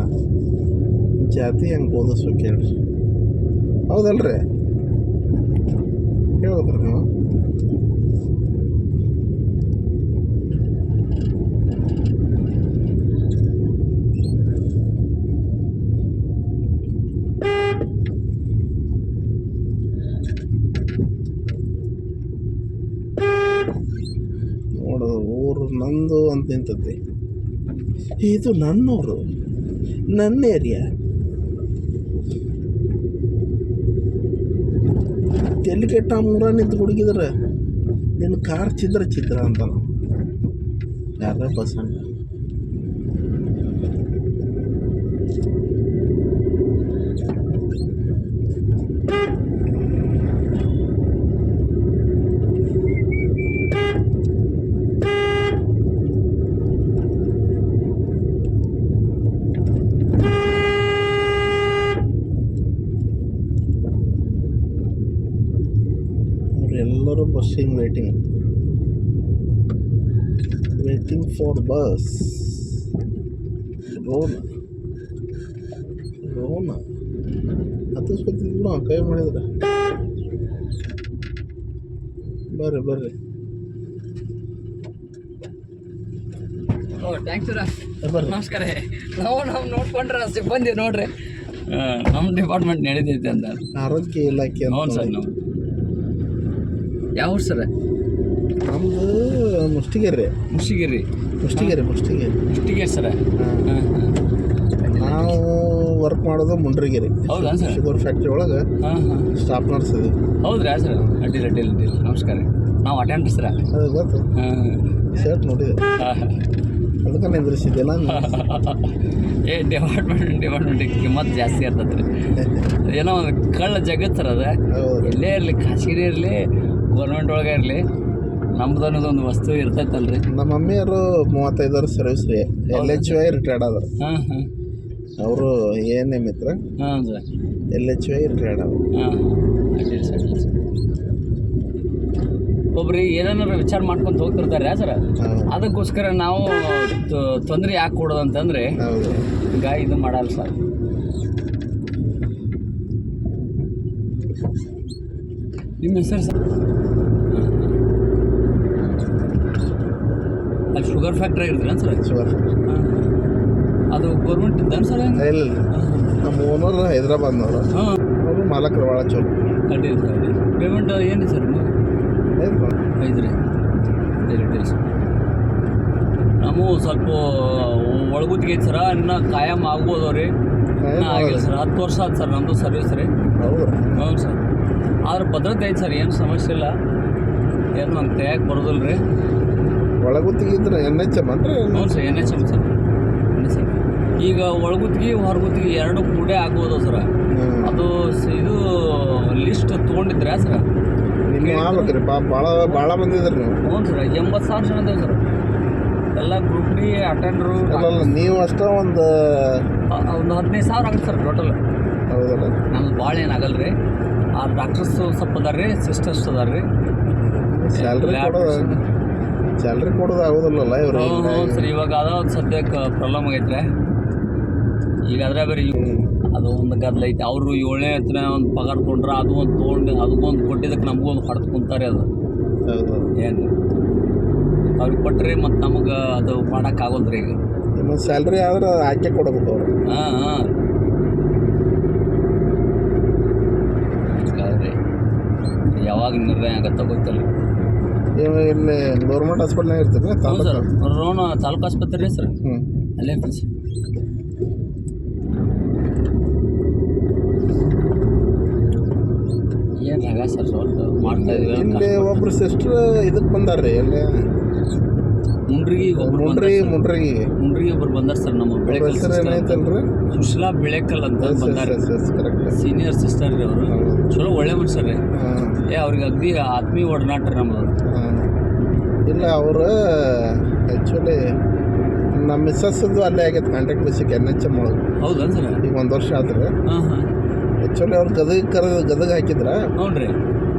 ಜಾತಿ ಹೆಂಗೆ ಬೋಧಿಸ್ಬೇಕು ಹೇಳ್ರಿ? ಹೌದಲ್ರಿ? ಹೇಳ್ಬೇಕ್ರಿ ನೀವು. ನೋಡು, ಊರು ನಂದು ಅಂತ ನಿಂತೈತಿ. ಇದು ನನ್ನೂರು, ನನ್ನ ಏರಿಯಾ. ಎಲ್ಲಿ ಕೆಟ್ಟ ಮೂರ ನಿಂತು ಹುಡುಗಿದ್ರೆ ನಿನ್ನ ಕಾರ್ ಚಿದ್ರ ಅಂತ ಯಾರ ಬಸಣ್ಣ. ಎಲ್ಲರೂ ಬಸ್ಸಿಗೆ ವೇಟಿಂಗ್ ಫಾರ್ ಬಸ್. ರೋನ ಹತ್ತಿಸ್ಕೊತಿದ್ವಿ ನಾವು ಕೈ ಮಾಡಿದ್ರೆ. ಬರ್ರಿ ಥ್ಯಾಂಕ್ಸ್ ಸರ. ನಮಸ್ಕಾರ. ನಾವು ನೋಡ್ಕೊಂಡ್ರೆ ಸಿಬ್ಬಂದಿ ನೋಡ್ರಿ ನಮ್ಮ ಡಿಪಾರ್ಟ್ಮೆಂಟ್ ನಡೀತೈತೆ ಅಂತ ಆರೋಗ್ಯ ಇಲಾಖೆ. ಹೌದು ಸರ್. ನಾವು ಯಾವ ಊರು ಸರ? ನಮ್ಮದು ಮುಷ್ಟಿಗೆರೆ ಸರ. ನಾವು ವರ್ಕ್ ಮಾಡೋದು ಮುಂಡ್ರಿಗೆರೆ. ಹೌದಾ ಸರ್? ಶುಗರ್ ಫ್ಯಾಕ್ಟ್ರಿ ಒಳಗೆ ಸ್ಟಾಫ್ ನರ್ಸ್ ಇದೀವಿ. ಹೌದ್ರಾ ಸರ್? ಅಡ್ಡಿಲ್ಲ. ನಮಸ್ಕಾರ. ನಾವು ಅಟೆಂಡರ್ ಸರ. ಅದು ಗೊತ್ತು, ಶರ್ಟ್ ನೋಡಿದೆ, ಅದಕ್ಕೆ ನಿಂದ್ರಿಸಿದ್ದೆಲ್ಲ. ಡಿಪಾರ್ಟ್ಮೆಂಟ್ ಕಿಮ್ಮತ್ತು ಜಾಸ್ತಿ ಇರ್ತದೆ ರೀ. ಏನೋ ಒಂದು ಕಳ್ಳ ಜಗತ್ತು ಸರ್ ಅದು. ಎಲ್ಲೇ ಇರಲಿ, ಖಾಸಗಿ ಇರಲಿ, ಗೌರ್ಮೆಂಟ್ ಒಳಗೆ ಇರಲಿ, ನಮ್ದು ಅನ್ನೋದೊಂದು ವಸ್ತು ಇರ್ತೈತಲ್ರಿ. ನಮ್ಮ ಮಮ್ಮಿಯವರು 35 ವರ್ಷ ಸರ್ವಿಸ್ ರೀ. LHY ರಿಟೈರ್ಡ್ ಆದರು. ಅವರು ANM ಮಿತ್ರ. ಸರ್. LHY ರಿಟೈರ್ಡ್ ಆದರು. ಅಡ್ಡಿಲ್ಲ ಸರ್. ಒಬ್ಬೊಬ್ರಿಗೆ ಏನೇನಾರು ವಿಚಾರ ಮಾಡ್ಕೊಂತ ಹೋಗ್ತಿರ್ತಾರೆ ಸರ್. ಹೌದು ಅದಕ್ಕೋಸ್ಕರ ನಾವು ತೊಂದರೆ ಯಾಕೆ ಕೊಡೋದಂತಂದರೆ ಹೌದು. ಈಗ ಇದು ಮಾಡಲ್ಲ ಸರ್. ನಿಮ್ಮ ಹೆಸರು ಸರ್? ಅಲ್ಲಿ ಶುಗರ್ ಫ್ಯಾಕ್ಟ್ರಿ ಇರ್ತೀರ ಸರ್? ಶುಗರ್ ಅದು ಗೌರ್ಮೆಂಟ್ ಇದ್ದಾನೆ ಸರ್? ಇಲ್ಲ ನಮ್ಮ ಓನರ್ ಹೈದ್ರಾಬಾದ್ನವರು, ಹಾಂ, ಅವರು ಮಾಲಕರು ಭಾಳ ಚಲೋ. ಅಡ್ಡಿಲ್ಲ ಸರ್, ಅಡ್ಡಿಲ್ಲ. ಪೇಮೆಂಟ್ ಏನಿದೆ ಸರ್? ಐದು ರೀ, ಅಡ್ಡಿಲ್ಲ ಸರ್. ನಾವು ಸ್ವಲ್ಪ ಒಳಗುತ್ತಿಗೆ ಐತೆ ಸರ, ಇನ್ನು ಕಾಯಂ ಆಗ್ಬೋದು ರೀ. ಇನ್ನೂ ಆಗಿಲ್ಲ ಸರ್, 10 ವರ್ಷ ಆಯ್ತು ಸರ್ ನಮ್ಮದು ಸರ್ವಿಸ್ ರೀ. ಹೌದು ಹ್ಞೂ ಸರ್, ಆದ್ರೆ ಭದ್ರತೆ ಐತೆ ಸರ್, ಏನು ಸಮಸ್ಯೆ ಇಲ್ಲ. ಏನು ನಂಗೆ ಕೈಯಾಗ ಬರೋದಿಲ್ಲ ರೀ. ಒಳಗುತ್ತಿಗೆ ಇದ್ರೆ NHM ಅಂದ್ರೆ ಹ್ಞೂ ಸರ್, NHM ಸರ್, NHM. ಈಗ ಒಳಗುತ್ತಿಗೆ ಹೊರಗುತ್ತಿಗೆ ಎರಡು ಕೂಡೇ ಆಗ್ಬೋದು ಸರ. ಅದು ಇದು ಲಿಸ್ಟ್ ತೊಗೊಂಡಿದ್ರೆ ಸರ? ನೀವು ಆಗ್ಬೇಕ್ರಿ ಪಾಪ, ಭಾಳ ಬಂದಿದ್ರಿ ನೀವು. ಹ್ಞೂ ಸರ್, 80,000 ಜನ ಇದ್ದೇವೆ ಸರ್. ಎಲ್ಲ ಗ್ರೂಪ್ ಡಿ ಅಟೆಂಡ್ರು. ಅಲ್ಲ ನೀವು ಅಷ್ಟೇ ಒಂದು 15,000 ಆಗುತ್ತೆ ಸರ್ ಟೋಟಲ್. ಹೌದಲ್ಲ, ನಮ್ದು ಭಾಳ ಏನಾಗಲ್ಲ ರೀ. ಆ ಡಾಕ್ಟರ್ಸು ಸ್ವಲ್ಪ ಅದಾರ ರೀ, ಸಿಸ್ಟರ್ಸ್ ಅದಾರ ರೀ. ಸ್ಯಾಲ್ರಿ ಕೊಡೋದು ಆಗೋದಿಲ್ಲಲ್ಲ ಇವ್ರು. ಹ್ಞೂ ಸರ್, ಇವಾಗ ಅದ ಒಂದು ಸದ್ಯಕ್ಕೆ ಪ್ರಾಬ್ಲಮ್ ಆಗೈತೆ. ಈಗ ಅದ್ರ ಬೇರೆ ಅದು ಒಂದು ಗದ್ದಲ ಐತಿ. ಅವರು 7ನೇ ಹತ್ರ ಒಂದು ಪಗಾರ ತೊಗೊಂಡ್ರೆ ಅದು ಒಂದು ತೊಗೊಂಡು ಅದಕ್ಕೊಂದು ಕೊಟ್ಟಿದ್ದಕ್ಕೆ ನಮಗೊಂದು ಹೊಡೆದು ಕುಂತಾರೆ. ಅದು ಹೌದು, ಏನು ಅವ್ರಿಗೆ ಕೊಟ್ಟರೆ ಮತ್ತು ನಮಗೆ ಅದು ಮಾಡೋಕ್ಕಾಗೋಲ್ರಿ. ಈಗ ನಿಮ್ಮ ಸ್ಯಾಲ್ರಿ ಆದ್ರೆ ಆಕೆ ಕೊಡ್ಬೇಕು ಅವ್ರು. ಹಾಂ ಹಾಂ, ರೀ ಯಾವಾಗ ನಿರ್ಣಯ ಆಗತ್ತೆ ಗೊತ್ತಿಲ್ಲ. ಇಲ್ಲಿ ಗೌರ್ಮೆಂಟ್ ಹಾಸ್ಪಿಟ್ಲ್ನಾಗ ಇರ್ತೀವಿ. ಹೌದು ಸರ್, ರೋಣ ತಾಲೂಕು ಆಸ್ಪತ್ರೆ ರೀ ಸರ್, ಹ್ಞೂ ಅಲ್ಲೇ ಇರ್ತೀನಿ ಸರ್. ಏನು ಆಗ ಸರ್, ಸ್ವಲ್ಪ ಮಾಡ್ತಾ ಇಲ್ಲಿ ಇದ್ದೀವಿ. ಒಬ್ರು ಸಿಸ್ಟರ್ ಇದಕ್ಕೆ ಬಂದಾರ್ರಿ, ಎಲ್ಲಿ ಮುಂಡ್ರಿಗೆ ಒಬ್ರು ಮುಂಡ್ರಿಗೆ ಒಬ್ರು ಬಂದಾರ ಸರ್. ನಮ್ಮ ಬೆಳೆಕಲ್ ಏನೈತಲ್ರಿ, ಸುಶೀಲಾ ಬೆಳೆಕಲ್ ಅಂತ ಬಂದಾರೆ. ಕರೆಕ್ಟ್, ಸೀನಿಯರ್ ಸಿಸ್ಟರ್ ರೀ ಅವರು. ಚಲೋ ಒಳ್ಳೆ ಮನುಷ್ಯರು ರೀ. ಹಾಂ ಅವ್ರಿಗೆ ಅಗ್ದಿ ಆತ್ಮೀಯ ಒಡನಾಟ ರೀ ನಮ್ಮದು. ಹಾಂ, ಇಲ್ಲ ಅವರು ಆ್ಯಕ್ಚುಲಿ ನಮ್ಮ ಮಿಸ್ಸಸ್ದು ಅಲ್ಲೇ ಆಗೈತೆ ಕಾಂಟ್ಯಾಕ್ಟ್ ಬೇಸಿಕ್ NHM ಒಳಗೆ. ಹೌದಾ ಸರ್? ಈಗ 1 ವರ್ಷ ಆದ್ರೆ. ಹಾಂ ಹಾಂ, ಆ್ಯಕ್ಚುಲಿ ಅವ್ರು ಗದಗ ಹಾಕಿದ್ರ. ಹ್ಞೂ ರೀ.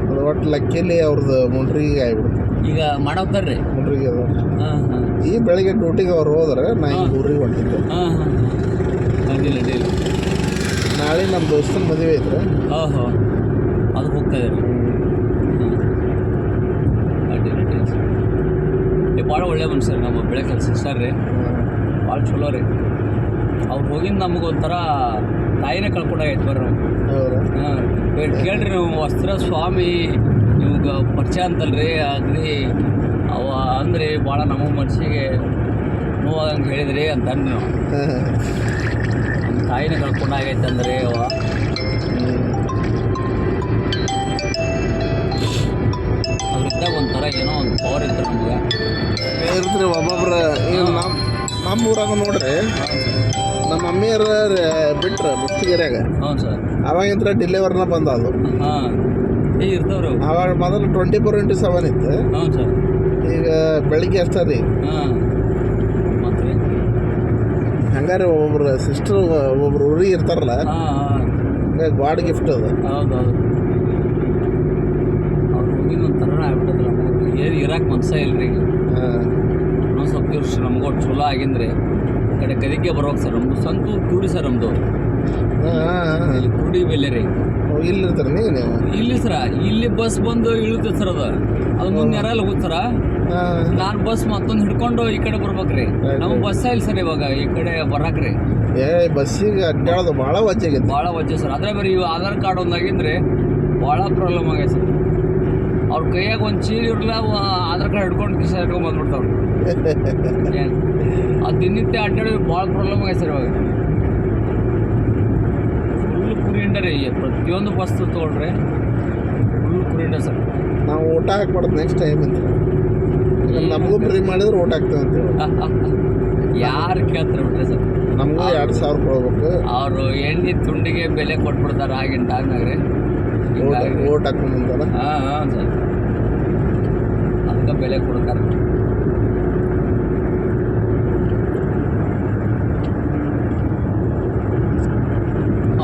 ಅದು ಒಟ್ಟು ಲಕ್ಕಿಲಿ ಅವ್ರದ್ದು ಮುಂಡ್ರಿಗೆ ಆಗ್ಬಿಡ್ತು. ಈಗ ಮಾಡೋಗ್ತಾರೆ ರೀ ಮುಂಡ್ರಿಗೆ ಅದು. ಹಾಂ ಹಾಂ, ಈ ಬೆಳಿಗ್ಗೆ ಡ್ಯೂಟಿಗೆ ಅವ್ರು ಹೋದ್ರೆ ನಾ ಹಿಂಗೆ ಊರಿಗೆ ಹೊಂಟಿದ್ದೆ. ಹಾಂ ಹಾಂ, ಅಡ್ಡಿಲ್ಲ ಅಡ್ಡಿಲ್ಲ. ನಾಳೆ ನಮ್ಮ ದೋಸ್ತನ ಮದುವೆ ಐತ್ರಿ. ಹಾಂ ಹಾಂ, ಅದು ಹೋಗ್ತಾ ಇದ್ದಾರೆ. ಹಾಂ, ಅಡ್ಡಿಲ್ಲ ಅಡ್ಡಿಲ್ಲ ಸರ್. ಭಾಳ ಒಳ್ಳೆ ಮನುಷ್ಯರು ನಮ್ಮ ಬೆಳೆಕಲ್ ಸಿಸ್ಟರ್ ರೀ. ಭಾಳ ಚಲೋ ರೀ. ಅವ್ರು ಹೋಗಿದ್ದು ನಮಗೊಂಥರ ತಾಯಿನೇ ಕಳ್ಕೊಂಡಾಗೈತೆ ಬರ್ರಿ. ಹೌದಾ? ಹಾಂ, ಕೇಳ್ರಿ ನೀವು ವಸ್ತ್ರ ಸ್ವಾಮಿ ನಿಮ್ಗೆ ಪರಿಚಯ ಅಂತಲ್ರಿ. ಅಗ್ರಿ ಅವ ಅಂದ್ರೆ ಭಾಳ ನಮ್ಮ ಮನಸ್ಸಿಗೆ ನೋವಾಗಂಗೆ ಹೇಳಿದ್ರಿ ಅಂತ ನಾವು. ನಮ್ಮ ತಾಯಿನೇ ಕಳ್ಕೊಂಡಾಗೈತೆ ಅಂದ್ರೆ ಅವ. ಅದ್ರಿಂದ ಒಂಥರ ಏನೋ ಒಂದು ಪವರ್ ಇತ್ತು ನಮ್ಗೆ. ಇರ್ತೀರಿ ಒಬ್ಬೊಬ್ರು. ಈಗ ನಮ್ಮ ಊರಾಗ ನೋಡ್ರಿ, ನಮ್ಮ ಮಮ್ಮಿಯರ ಬಿಟ್ರೆ ಮುಸ್ತಿಗೆರೆಯಾಗ ಹ್ಞೂ ಸರ್. ಅವಾಗಿಂತ್ರ ಡಿಲಿವರ್ನ ಬಂದ ಅದು. ಹಾಂ, ಇರ್ತಾವ್ರಿ ಅವಾಗ ಮೊದಲು 24x7 ಇತ್ತು. ಹ್ಞೂ ಸರ್. ಈಗ ಬೆಳಿಗ್ಗೆ ಅಷ್ಟೇ ರೀ. ಹಾಂ, ಮತ್ತು ರೀ ಹಂಗಾರೆ ಒಬ್ಬೊಬ್ರು ಸಿಸ್ಟರ್ ಒಬ್ಬೊಬ್ರು ಊರಿಗೆ ಇರ್ತಾರಲ್ಲ, ಹಾಂ ಹಾಂ, ಹಂಗಾಗಿ ಗಾಡ್ ಗಿಫ್ಟ್ ಅದು. ಹೌದು ಹೌದು. ಅವ್ರು ಹೋಗಿದ್ದು ಒಂಥರ ಆಗ್ಬಿಟ್ಟದ್ರ ನಮಗೆ. ಏನು ಇರಕ್ಕೆ ಮನಸ್ಸೇ ಇಲ್ರಿ. ಈಗ ಹಾಂ, ಇನ್ನೊಂದು ಸ್ವಲ್ಪ ದಿವಸ ನಮಗೂ ಚಲೋ ಆಗಿಂದ್ರೆ ಈ ಕಡೆ ಗದಿಗೆ ಬರ್ಬೇಕು ಸರ್. ನಮ್ಮದು ಸ್ವಂತ ಕೂಡಿ ಸರ್ ನಮ್ಮದು. ಹಾಂ, ಇಲ್ಲಿ ಕೂಡಿ ಬೆಲೆ ರೀ. ಇಲ್ಲಿರ್ತಾರೆ ನೀವು? ಇಲ್ಲಿ ಸರ, ಇಲ್ಲಿ ಬಸ್ ಬಂದು ಇಳುತ್ತೆ ಸರ್. ಅದು ಮುಂದೆ ಯಾರೆಲ್ಲ ಹೋಗುತ್ತೆ ಸರ. ನಾನು ಬಸ್ ಮತ್ತೊಂದು ಹಿಡ್ಕೊಂಡು ಈ ಕಡೆ ಬರ್ಬೇಕ್ರಿ. ನಮಗೆ ಬಸ್ಸೇ ಇಲ್ಲ ಸರ್ ಇವಾಗ ಈ ಕಡೆ ಬರಾಕ್ರಿ. ಬಸ್ಸಿಗೆ ಅಡ್ಡಾಡೋದು ಭಾಳ ವಜ್ಜೆ ಆಗೈತೆ. ಭಾಳ ವಜ್ಜೆ ಸರ್. ಅದ್ರ ಬೇರೆ ಇವು ಆಧಾರ್ ಕಾರ್ಡ್ ಒಂದಾಗಿಂದ್ರೆ ಭಾಳ ಪ್ರಾಬ್ಲಮ್ ಆಗೈತೆ ಸರ್. ಅವ್ರ ಕೈಯಾಗ ಒಂದು ಚೀಲ ಇರಲ್ಲ, ಆಧಾರ್ ಕಾರ್ಡ್ ಹಿಡ್ಕೊಂಡು ಕಿಸ ಹಿಡ್ಕೊಂಡು ಬಂದ್ಬಿಡ್ತಾವ್ರು. ಏನು ಅದು ದಿನನಿತ್ಯ ಅಡ್ಡಾಡೋದು ಭಾಳ ಪ್ರಾಬ್ಲಮ್ ಆಗೈತೆ ಸರ್ ಇವಾಗ. ಫುಲ್ ಕುರಿಯಿಂದ ರೀ, ಪ್ರತಿಯೊಂದು ಬಸ್ ತೊಗೊಳ್ರಿ ಫುಲ್ ಕುರಿಯಿಂದ ಸರ್. ನಾವು ಊಟ ಹಾಕ್ಬಾರ್ದು ನೆಕ್ಸ್ಟ್ ಟೈಮ್ ಅಂತ. ನಮಗೂ ಫ್ರೀ ಮಾಡಿದ್ರೆ ಊಟ ಹಾಕ್ತೇವೆ ಅಂತೇಳಿ ಯಾರು ಕೇಳ್ತಾರೆ ಬಿಟ್ರೆ ಸರ್. ನಮಗೂ 2,000 ಕೊಡ್ಬೇಕು. ಅವರು ಎಣ್ಣೆ ತುಂಡಿಗೆ ಬೆಲೆ ಕೊಟ್ಬಿಡ್ತಾರೆ ಆಗಿನ ಟೈಮ್ನಾಗ ರೀ. ಊಟ ಹಾಕೊಂಡ್ಬಂದಾರ. ಹಾಂ ಹಾಂ ಸರ್, ಅದಕ್ಕೆ ಬೆಲೆ ಕೊಡ್ತಾರೆ.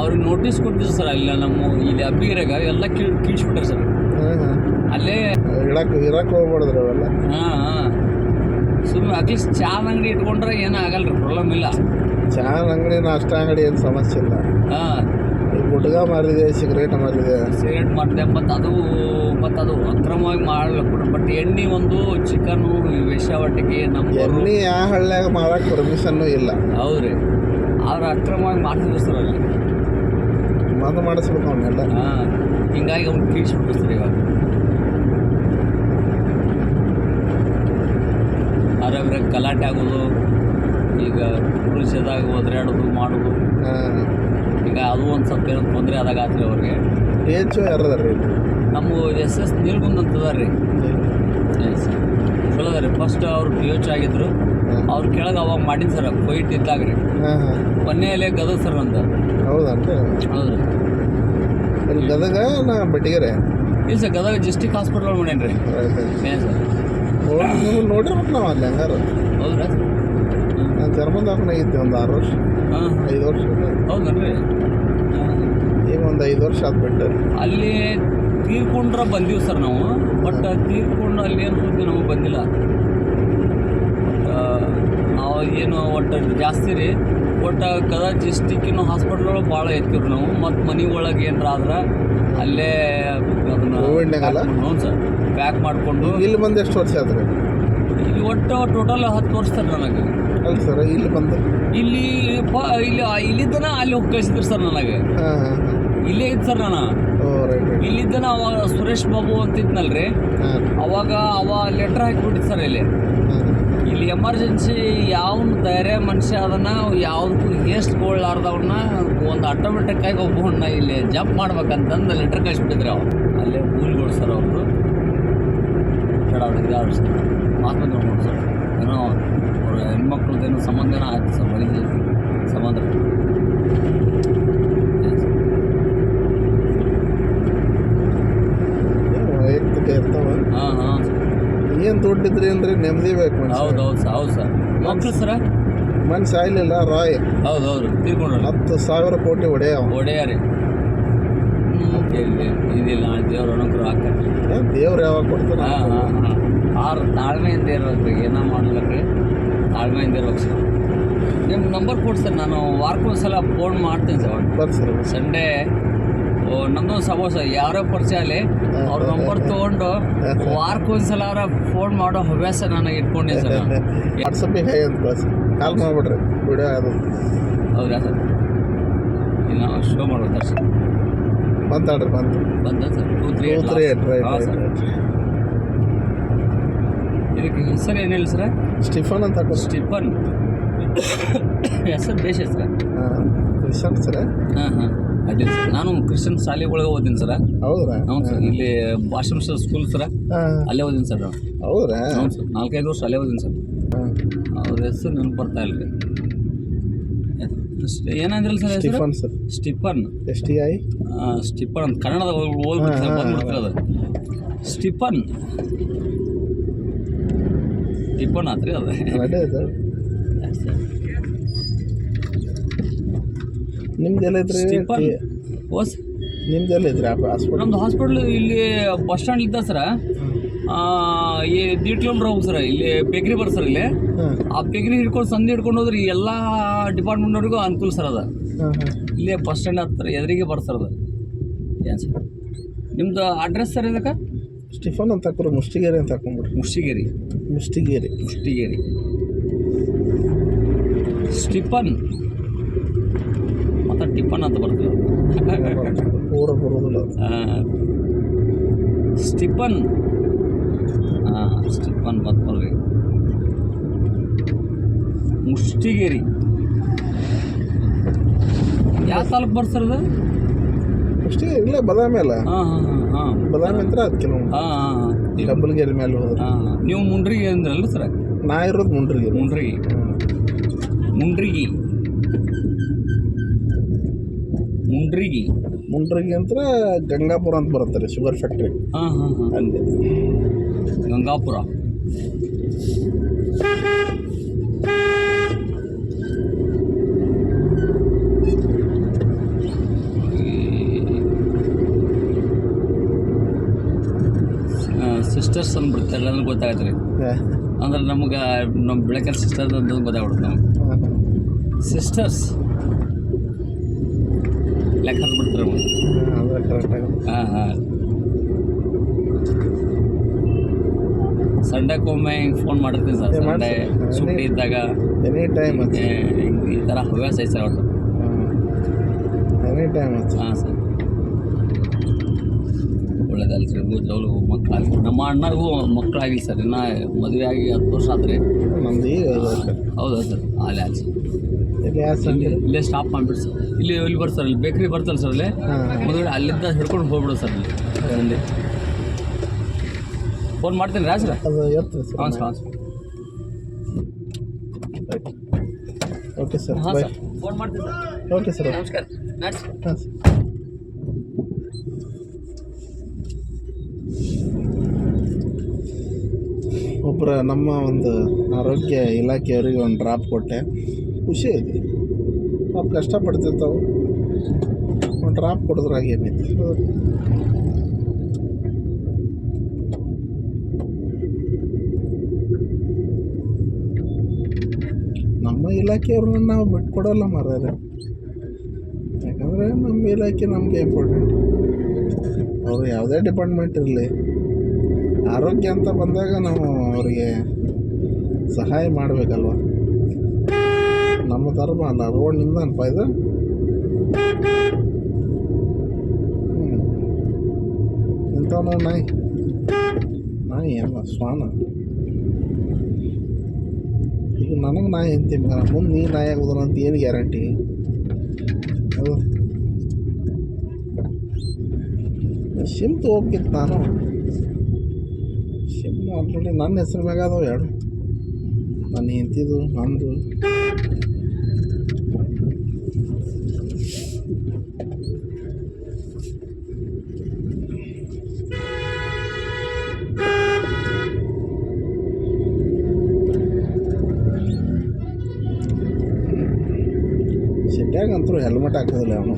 ಅವ್ರಿಗೆ ನೋಟಿಸ್ ಕೊಟ್ಟಿದ್ರು ಸರ್. ಇಲ್ಲ ನಮ್ಮ ಇಲ್ಲಿ ಅಬ್ಬಿಗೆರೆಗ ಎಲ್ಲ ಕೀಳ್ಸ್ಬಿಟ್ರೆ ಸರ್. ಹಾಂ ಹಾಂ, ಅಲ್ಲೇ ಇರಕ್ಕೆ ಹೋಗ್ಬಾರ್ದ್ರಿ ಅವೆಲ್ಲ. ಹಾಂ ಸುಮ್ಮನೆ ಅಟ್ಲೀಸ್ಟ್ ಚಾದ ಅಂಗಡಿ ಇಟ್ಕೊಂಡ್ರೆ ಏನೂ ಆಗಲ್ಲ ರೀ, ಪ್ರಾಬ್ಲಮ್ ಇಲ್ಲ. ಚಹಾ ಅಂಗಡಿ ನಾಷ್ಟ ಅಂಗಡಿ ಏನು ಸಮಸ್ಯೆ ಇಲ್ಲ. ಹಾಂ ಈ ಗುಟ್ಕ ಮಾರಿದೆ, ಸಿಗರೇಟ್ ಮಾರಿದೆ, ಸಿಗರೇಟ್ ಮಾಡಿದೆ ಮತ್ತು ಅದು ಅಕ್ರಮವಾಗಿ ಮಾಡಬೇಕು. ಬಟ್ ಎಣ್ಣೆ ಒಂದು ಚಿಕನ್ನು ವೇಶ್ಯಾವಾಟಿಕೆ ನಮ್ಮ ಎಣ್ಣೆ ಯಾವ ಹಳ್ಳ್ಯಾಗ ಮಾರಕ್ಕೆ ಪರ್ಮಿಷನ್ನು ಇಲ್ಲ. ಹೌದು ರೀ, ಆದ್ರೆ ಅಕ್ರಮವಾಗಿ ಮಾಡ್ತಿದ್ರು ಸರ್ ಅಲ್ಲಿ. ಬಂದ್ ಮಾಡಿಸ್ಬೇಕು ಅವನ್ನೆಲ್ಲ. ಹಾಂ ಹಿಂಗಾಗಿ ಅವ್ನು ಕೀಳ್ಸ್ಬಿಟ್ಟು ಸರ್ ಇವಾಗ. ಆದ್ರೆ ಗಲಾಟೆ ಆಗೋದು, ಈಗ ಪುರುಷದಾಗ ಒದರಾಡೋದು ಮಾಡೋದು, ಈಗ ಅದು ಒಂದು ಸ್ವಲ್ಪ ಏನೋ ತೊಂದರೆ ಆದಾಗ ಆತ್ರಿ ಅವ್ರಿಗೆ. ಹೆಚ್ಚು ಯಾರದಾರ್ರಿ ನಮ್ಮ SS ನೀಲ್ಗುಂದ್ ಅಂತದ ರೀ. ಎಸ್ ಚಲೋ ಅದ ರೀ. ಫಸ್ಟ್ ಅವ್ರು PH ಆಗಿದ್ರು, ಅವ್ರು ಕೆಳಗೆ ಅವಾಗ ಮಾಡಿದ್ದು ಸರ್ ಕೊಯ್ಟ್ ಇದ್ದಾಗ ರೀ. ಕೊನೆಯಲ್ಲೇ ಗದಗ ಸರ್ ಅಂತ. ಹೌದನ್ರಿ? ಹೌದು ರೀ. ಇಲ್ಲಿ ಗದಗ ನಾ ಬೆಟ್ಟಿಗೆರೆ ಇಲ್ಲ ಸರ್, ಗದಗ ಡಿಸ್ಟಿಕ್ ಹಾಸ್ಪಿಟಲ್ ಮಾಡೇನಿ ರೀ. ಏನು ಸರ್ ನೀವು ನೋಡಿರ್ಬೇಕು ನಾವು ಅಲ್ಲಿ ಹಂಗಾರ. ಹೌದ್ರಾ? ನಾನು ಜರ್ಮನ್ ದವಾಖಾನಾಗಿದ್ದೆ ಒಂದು 6 ವರ್ಷ, 5 ವರ್ಷ. ಹೌದನ್ರಿ? ಈಗ ಒಂದು 5 ವರ್ಷ ಆದ್ಬಿಟ್ಟು ಅಲ್ಲಿ ತೀರ್ಕೊಂಡ್ರೆ ಬಂದೀವಿ ಸರ್ ನಾವು. ಬಟ್ ತೀರ್ಕೊಂಡು ಅಲ್ಲಿ ಏನು ಸುದ್ದಿ ನಮಗೆ ಬಂದಿಲ್ಲ. ನಾವು ಏನು ಒಟ್ಟು ಜಾಸ್ತಿ ರೀ, ಒಟ್ಟು ಗದಗ ಡಿಸ್ಟಿಕ್ಕಿನ ಹಾಸ್ಪಿಟ್ಲ್ ಒಳಗೆ ಭಾಳ ಎತ್ತಿವ್ರಿ ನಾವು. ಮತ್ತು ಮನೆ ಒಳಗೆ ಏನಾರ ಆದ್ರೆ ಅಲ್ಲೇ ಅದನ್ನು ಹ್ಞೂ ಸರ್ ಪ್ಯಾಕ್ ಮಾಡಿಕೊಂಡು. ಇಲ್ಲಿ ಬಂದು ಎಷ್ಟು ವರ್ಷ ಆದ್ರೆ? ಇಲ್ಲಿ ಒಟ್ಟು ಟೋಟಲ್ 10 ವರ್ಷ ಸರ್ ನನಗೆ. ಅಲ್ಲ ಸರ್, ಇಲ್ಲಿ ಬಂದು ಇಲ್ಲಿದ್ದನ ಅಲ್ಲಿ ಹೋಗಿ ಕಳಿಸಿದ್ರು ಸರ್ ನನಗೆ. ಇಲ್ಲೇ ಇತ್ತು ಸರ್ ನಾನು. ಇಲ್ಲಿದ್ದನ ಅವಾಗ ಸುರೇಶ್ ಬಾಬು ಅಂತಿದ್ನಲ್ರಿ, ಅವ ಲೆಟ್ರ್ ಹಾಕಿಬಿಟ್ಟಿದ್ದು ಸರ್ ಇಲ್ಲಿ ಎಮರ್ಜೆನ್ಸಿ ಯಾವನು ಧೈರ್ಯ ಮನುಷ್ಯ ಅದನ್ನ ಯಾವುದಕ್ಕೂ ವೇಸ್ಟ್ಗೊಳ್ಳಾರ್ದವನ್ನ ಒಂದು ಆಟೋಮೆಟಿಕ್ ಆಗಿ ಒಬ್ಬವನ್ನ ಇಲ್ಲಿ ಜಂಪ್ ಮಾಡ್ಬೇಕಂತಂದು ಲೆಟ್ರ್ ಕಳಿಸ್ಬಿಟ್ಟಿದ್ರು ಅವ್ರು. ಅಲ್ಲೇ ಕೂಲ್ಗಳು ಸರ್ ಅವ್ರದ್ದು ಅವ್ರಿಗೆ ಅವ್ರು ಸರ್ ಆತ್ಮಹತ್ಯೆ ಮಾಡ್ಕೊಂಡು ಸರ್. ಏನೋ ಅವ್ರ ಹೆಣ್ಮಕ್ಳದ್ದೇನೋ ಸಂಬಂಧನ ಆಯ್ತು ಸರ್, ಮನೆಗೆ ಸಂಬಂಧ. ವೈಯಕ್ತಿಕ ಇರ್ತಾವ. ಹಾಂ ಏನು ದುಡ್ಡಿದ್ರಿ ಅಂದ್ರೆ ನೆಮ್ಮದಿ ಬೇಕು. ಹೌದು ಸರ್. ಮಕ್ಕಳು ಸರ ಮನುಷ್ಯ ಸಾಯ್ಲಿಲ್ಲ, ರಾಯ್. ಹೌದು ತೀರ್ಕೊಂಡ್ರು. 10,000 ಕೋಟಿ ಒಡೆಯ ರೀ. ಇದಿಲ್ಲ ದೇವ್ರ ಅನುಗ್ರಹ ಹಾಕತ್ರಿ. ದೇವ್ರು ಯಾವಾಗ ಕೊಡ್ತಾನೆ? ಆರು ತಾಳ್ಮೆಯಿಂದ ಇರ್ಬೇಕು, ಏನೋ ಮಾಡ್ಲಕ್ರಿ, ತಾಳ್ಮೆಯಿಂದ ಇರ್ಬೇಕು ಸರ್. ನಿಮ್ಮ ನಂಬರ್ ಕೊಡಿ ಸರ್, ನಾನು ವಾರಕ್ಕೊಂದ್ಸಲ ಫೋನ್ ಮಾಡ್ತೀನಿ ಸರ್. ಬರ್ರಿ ಸರ್. ಸಂಡೇ ನಮ್ಮದು ಸಪೋಸ್ ಯಾರೋ ಪರಿಚಯ ಅಲ್ಲಿ ಅವ್ರ ನಂಬರ್ ತೊಗೊಂಡು ವಾರಕ್ಕೊಂದ್ಸಲ ಅವರ ಫೋನ್ ಮಾಡೋ ಹವ್ಯಾಸ ನನಗೆ ಇಟ್ಕೊಂಡಿದ್ದೆ ಸರ್. ವಾಟ್ಸಪ್ಪಿಗೆ ಅಂತ ಕಳಿಸಿ, ಕಾಲ್ ಮಾಡಿಬಿಡ್ರಿ, ವಿಡಿಯೋ ಅದು. ಹೌದಾ ಸರ್? ಇನ್ನು ಶೋ ಮಾಡ್ಬೇಕಾ ಸರ್? ಬಂತಾಡ್ರಿ ಬಂದ ಸರ್ 238 ಹಾಂ ಸರ್. ಇದಕ್ಕೆ ಹೆಸರು ಏನಿಲ್ಲ ಸರ್? ಸ್ಟಿಫನ್ ಅಂತ. ಸ್ಟಿಫನ್ ಹೆಸರು ಬೇಷ ಸರ್. Christian sir? ಹಾಂ ಅಡ್ಡಿಲ್ಲ ಸರ್. ನಾನು ಕ್ರಿಶ್ಚಿಯನ್ ಶಾಲೆಗಳಿಗೆ ಓದಿನಿ ಸರ್. ಹೌದ್ರಾ? ಹ್ಞೂ ಸರ್. ಇಲ್ಲಿ ಭಾಷಣ ಸ್ಕೂಲ್ ಸರ್, ಅಲ್ಲೇ ಓದಿನಿ ಸರ್ ನಾನು. ಹೌದ್ರಾ? ಹ್ಞೂ ಸರ್. 4-5 ವರ್ಷ ಅಲ್ಲೇ ಓದಿನಿ ಸರ್. ಅವ್ರ ಹೆಸರು ನೆನಪು ಬರ್ತಾ ಇಲ್ಲ ರೀ. ಏನಂದ್ರಲ್ಲ sir? Stephen sir. Stephen STI Stephen ಅಂತ ಕನ್ನಡದ ಓದ್ಬಿಡ್ತಾರೆ, ಬಂದ್ಬಿಡ್ತಾರೆ ಅದು. ಸ್ಟಿಫನ್ ಆತ್ರಿ ಅದು. ನಿಮ್ದು ಎಲ್ಲ ಐತ್ರಿ? ಓಸ್ ನಿಮ್ದು ಎಲ್ಲ ಐತ್ರಿ ಹಾಸ್ಪಿಟಲ್? ನಮ್ದು ಹಾಸ್ಪಿಟ್ಲ್ ಇಲ್ಲಿ ಬಸ್ ಸ್ಟ್ಯಾಂಡ್ ಇದ್ದ ಸರ. ಈ 1.5 ಕಿಲೋಮೀಟ್ರ್ ಹೋಗಿ ಸರ್. ಇಲ್ಲಿ ಬೇಕ್ರಿ ಬರ್ ಸರ್. ಇಲ್ಲಿ ಆ ಬೇಕ್ರಿ ಹಿಡ್ಕೊಂಡು ಸಂಧಿ ಹಿಡ್ಕೊಂಡು ಹೋದ್ರೆ ಎಲ್ಲ ಡಿಪಾರ್ಟ್ಮೆಂಟ್ನವ್ರಿಗೂ ಅನುಕೂಲ ಸರ್ ಅದು. ಇಲ್ಲೇ ಬಸ್ ಸ್ಟ್ಯಾಂಡ್ ಹತ್ತಿರ ಎದುರಿಗೆ ಬರ್ಸರ್ ಅದು. ಏನು ಸರ್ ನಿಮ್ದು ಅಡ್ರೆಸ್ ಸರ್? ಇದಕ್ಕೆ ಸ್ಟಿಫನ್ ಅಂತ ಹಾಕೋರು, ಮುಷ್ಟಿಗೇರಿ ಅಂತ ಹಾಕೊಂಡ್ಬಿಡ್ರಿ. ಮುಷ್ಟಿಗೇರಿ ಸ್ಟಿಫನ್ ಮತ್ತು ಟಿಫನ್ ಅಂತ ಬರ್ತದೆ. ಪೂರ ಬರೋದಿಲ್ಲ. ಸ್ಟಿಫನ್ ಮತ್ತು ಬರ್ರಿ ಮುಷ್ಟಿಗೇರಿ. ಯಾವ ತಾಲೂಕು ಬರ್ತದೆ ಅದು? ಮುಷ್ಟಿಗೇರಿ ಇಲ್ಲ, ಬದಾಮಿ ಅಲ್ಲ. ಬದಾಮಿ ಅಂದ್ರೆ 10 ಕಿಲೋಮೀಟರ್. ಕಬ್ಬಲ್ಗೇರಿ ಮೇಲೆ ಹೋದ್ರೆ. ನೀವು ಮುಂಡ್ರಿಗೆ ಅಂದ್ರಲ್ಲ ಸರ್? ನಾ ಇರೋದು ಮುಂಡ್ರಿಗೆ. ಮುಂಡ್ರಿಗೆ ಅಂದ್ರೆ ಗಂಗಾಪುರ ಅಂತ ಬರುತ್ತೆ ರೀ, ಶುಗರ್ ಫ್ಯಾಕ್ಟ್ರಿ. ಅಲ್ಲಿ ಗಂಗಾಪುರ. ಸಿಸ್ಟರ್ಸ್ ಅಂದ್ಬಿಡುತ್ತೆ ಎಲ್ಲನೂ ಗೊತ್ತಾಗತ್ತೆ ರೀ. ಅಂದ್ರೆ ನಮ್ಗೆ ನಮ್ಮ ಬೆಳಕಲ್ ಸಿಸ್ಟರ್ಸ್ ಅಂತ ಗೊತ್ತಾಗ್ಬಿಡುತ್ತೆ ನಮ್ಗೆ. ಸಿಸ್ಟರ್ಸ್ ಲೆಕ್ಕ ಬಿಡ್ತಾರೆ ನಮಗೆ. ಅದೇ ಕರೆಕ್ಟಾಗಿ. ಹಾಂ. ಸಂಡೇಗೊಮ್ಮೆ ಹಿಂಗೆ ಫೋನ್ ಮಾಡಿರ್ತೀನಿ ಸರ್. ಸಂಡೇ ಸುಟ್ಟಿ ಇದ್ದಾಗ ಎನಿ ಟೈಮ್ ಈ ಥರ ಹವ್ಯಾಸ ಐತೆ ಸರ್ ಒಟ್ಟು. ಎನಿ ಟೈಮ್ ಹಾಂ ಸರ್, ಒಳ್ಳೇದಲ್ಲ ಸರ್. ಮೊದಲು ಮಕ್ಕಳಾಗಿ ನಮ್ಮ ಅಣ್ಣರಿಗೂ ಮಕ್ಕಳಾಗಿಲ್ಲ ಸರ್. ಇನ್ನು ಮದುವೆ ಆಗಿ 10 ವರ್ಷ ಆದ್ರಿ. ನಮ್ದು ಈಗ ಹೌದಾ ಸರ್? ಅಲ್ಲಿ ಆಯ್ತು ಸರ್. ಇಲ್ಲಿ ಯಾವ ಸಂಡೆ ಇಲ್ಲೇ ಸ್ಟಾಪ್ ಮಾಡಿಬಿಟ್ಟು ಸರ್. ಇಲ್ಲಿ ಬರ್ತಾರೆ, ಇಲ್ಲಿ ಬೇಕ್ರಿ ಬರ್ತಲ್ಲ ಸರ್. ಅಲ್ಲಿ ಮದುವೆ ಅಲ್ಲಿಂದ ಹಿಡ್ಕೊಂಡು ಹೋಗ್ಬಿಡು ಸರ್. ಅಲ್ಲಿ ಫೋನ್ ಮಾಡ್ತೀನಿ ರೀ ಸರ್. ಅದು ಎತ್ತು ಸರ್. ಹಾಂ ಸರ್. ಓಕೆ ಸರ್, ಹಾಂ ಬಾಯ್. ಸರ್, ಫೋನ್ ಮಾಡ್ತೀನಿ ಸರ್. Okay sir. ನಮಸ್ಕಾರ. ನಡ್ಸ್. ಹಾಂ ಸರ್. ಒಬ್ಬರ ನಮ್ಮ ಒಂದು ಆರೋಗ್ಯ ಇಲಾಖೆಯವರಿಗೆ ಒಂದು ಡ್ರಾಪ್ ಕೊಟ್ಟೆ. ಖುಷಿ ಐತಿ. ಅವ್ರು ಕಷ್ಟಪಡ್ತಿರ್ತಾವೆ, ಒಂದು ಡ್ರಾಪ್ ಕೊಡಿದ್ರಾಗ ಏನೈತಿ. ನಮ್ಮ ಇಲಾಖೆಯವ್ರನ್ನ ನಾವು ಬಿಟ್ಕೊಡಲ್ಲ ಮಾರ್ರೆ. ಯಾಕಂದರೆ ನಮ್ಮ ಇಲಾಖೆ ನಮಗೆ ಇಂಪಾರ್ಟೆಂಟ್. ಅವರು ಯಾವುದೇ ಡಿಪಾರ್ಟ್ಮೆಂಟ್ ಇರಲಿ, ಆರೋಗ್ಯ ಅಂತ ಬಂದಾಗ ನಾವು ಅವರಿಗೆ ಸಹಾಯ ಮಾಡಬೇಕಲ್ವ. ನಮ್ಮ ಧರ್ಮ ಅಲ್ಲ. ರೋಡ್ ನಿಮ್ದನಪ್ಪ ಇದು. ಇಂಥವನು ನಾಯಿ ಅಲ್ಲ, ಶ್ವಾನ. ಈಗ ನನಗೆ ನಾಯಿ ಅಂತೀನಿ ಮಗ, ಮುಂದೆ ನೀ ನಾಯಿ ಆಗೋದಿಲ್ಲ ಅಂತ ಏನು ಗ್ಯಾರಂಟಿ? ಅದು ಸಿಮ್ ತೊಗೋಬೇಕಿತ್ತು ನಾನು. ಸಿಮ್ ಆಲ್ರೆಡಿ ನನ್ನ ಹೆಸ್ರು ಮ್ಯಾಗ ಅದಾವೆ 2. ನನ್ನ ಹೆಂಡ್ತಿದು, ನಂದು. ಸಿಟ್ಯಾಗಂತೂ ಹೆಲ್ಮೆಟ್ ಹಾಕೋದಿಲ್ಲ ಅವನು.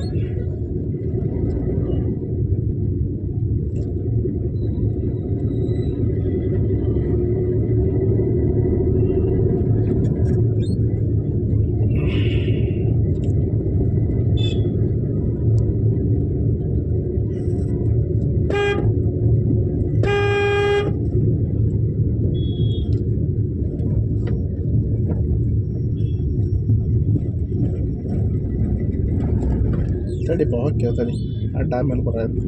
ತಡಿ ಓಕೆ ತಡಿ, ಅಡ್ಡ ಆಮೇಲೆ ಬರೋದು.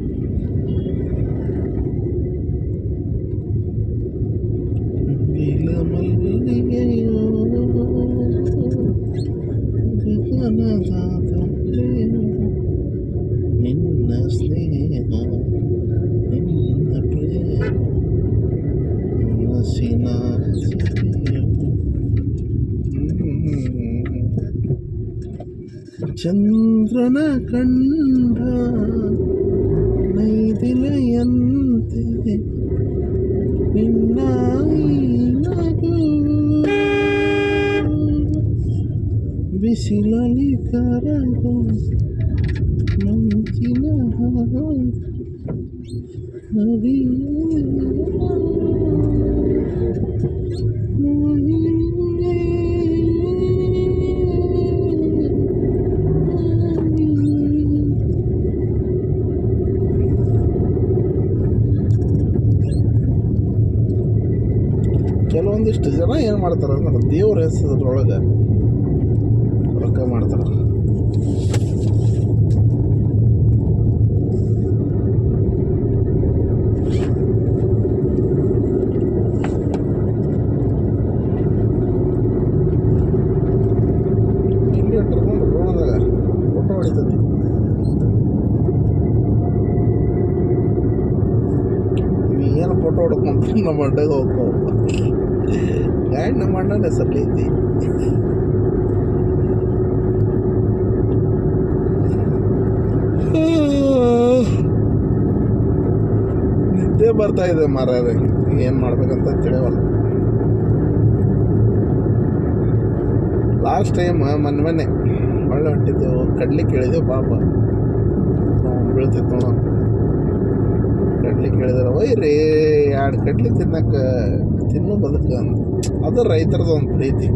ನಿನ್ನ ಸ್ನೇಹ, ನಿನ್ನ ಪ್ರೇಮ, ಮನಸ್ಸಿನ ಚಂದ್ರನ ಕಂಡ ನೈದಿಲೆಯಂತೆ ನಿನ್ನ ನಗು ಬಿಸಿಲಲಿ ಕರಗು ಮಂಚಿನ ಹರಿ ಕೆಲವೊಂದಿಷ್ಟು ಜನ ಏನು ಮಾಡ್ತಾರೆ ಅಂದ್ರೆ ದೇವ್ರ ಹೆಸರೊಳಗೆ ರೊಕ್ಕ ಮಾಡ್ತಾರೆ. ಇಲ್ಲಿ ಇಟ್ಕೊಂಡು ರೋಣದಾಗ ಫೋಟೋ ಹೊಡಿತೈತಿ. ಏನು ಫೋಟೋ ಹೊಡ್ಕೊಂತ ನಮ್ಮ ಅಡ್ಡಾಗ ಹೋಗ್ತಾವ. ಗಾಡಿ ನಮ್ಮ ಅಣ್ಣನ ಹೆಸರಲ್ಲಿ ಐತಿ. ನಿದ್ದೆ ಬರ್ತಾ ಇದೆ ಮಾರಾಯ, ಏನು ಮಾಡ್ಬೇಕಂತ ತಿಳಿಯವಲ್ಲ. ಲಾಸ್ಟ್ ಟೈಮ್ ಮೊನ್ನೆ ಒಳ್ಳೆ ಹೊಂಟಿದ್ದೆವು, ಕಡ್ಲಿ ಕೇಳಿದೆವು. ಪಾಪ ಬೀಳ್ತಿತ್ತು ನೋಡ, ಕಡ್ಲಿ ಕೇಳಿದಾರೆ. ಒಯ್ರಿ ಎರಡು ಕಡ್ಲಿ ತಿನ್ನಕ್ಕೆ ತಿನ್ನು ಬದುಕು ಅದು ರೈತರದ್ದು ಒಂದು ಪ್ರೀತಿ.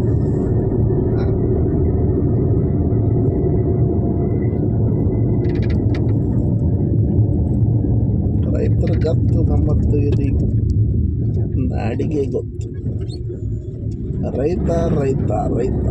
ರೈತರ ಗತ್ತು ನಮ್ಮತ್ತು ಇಲ್ಲಿ ನಾಡಿಗೆ ಗೊತ್ತು. ರೈತ ರೈತ ರೈತ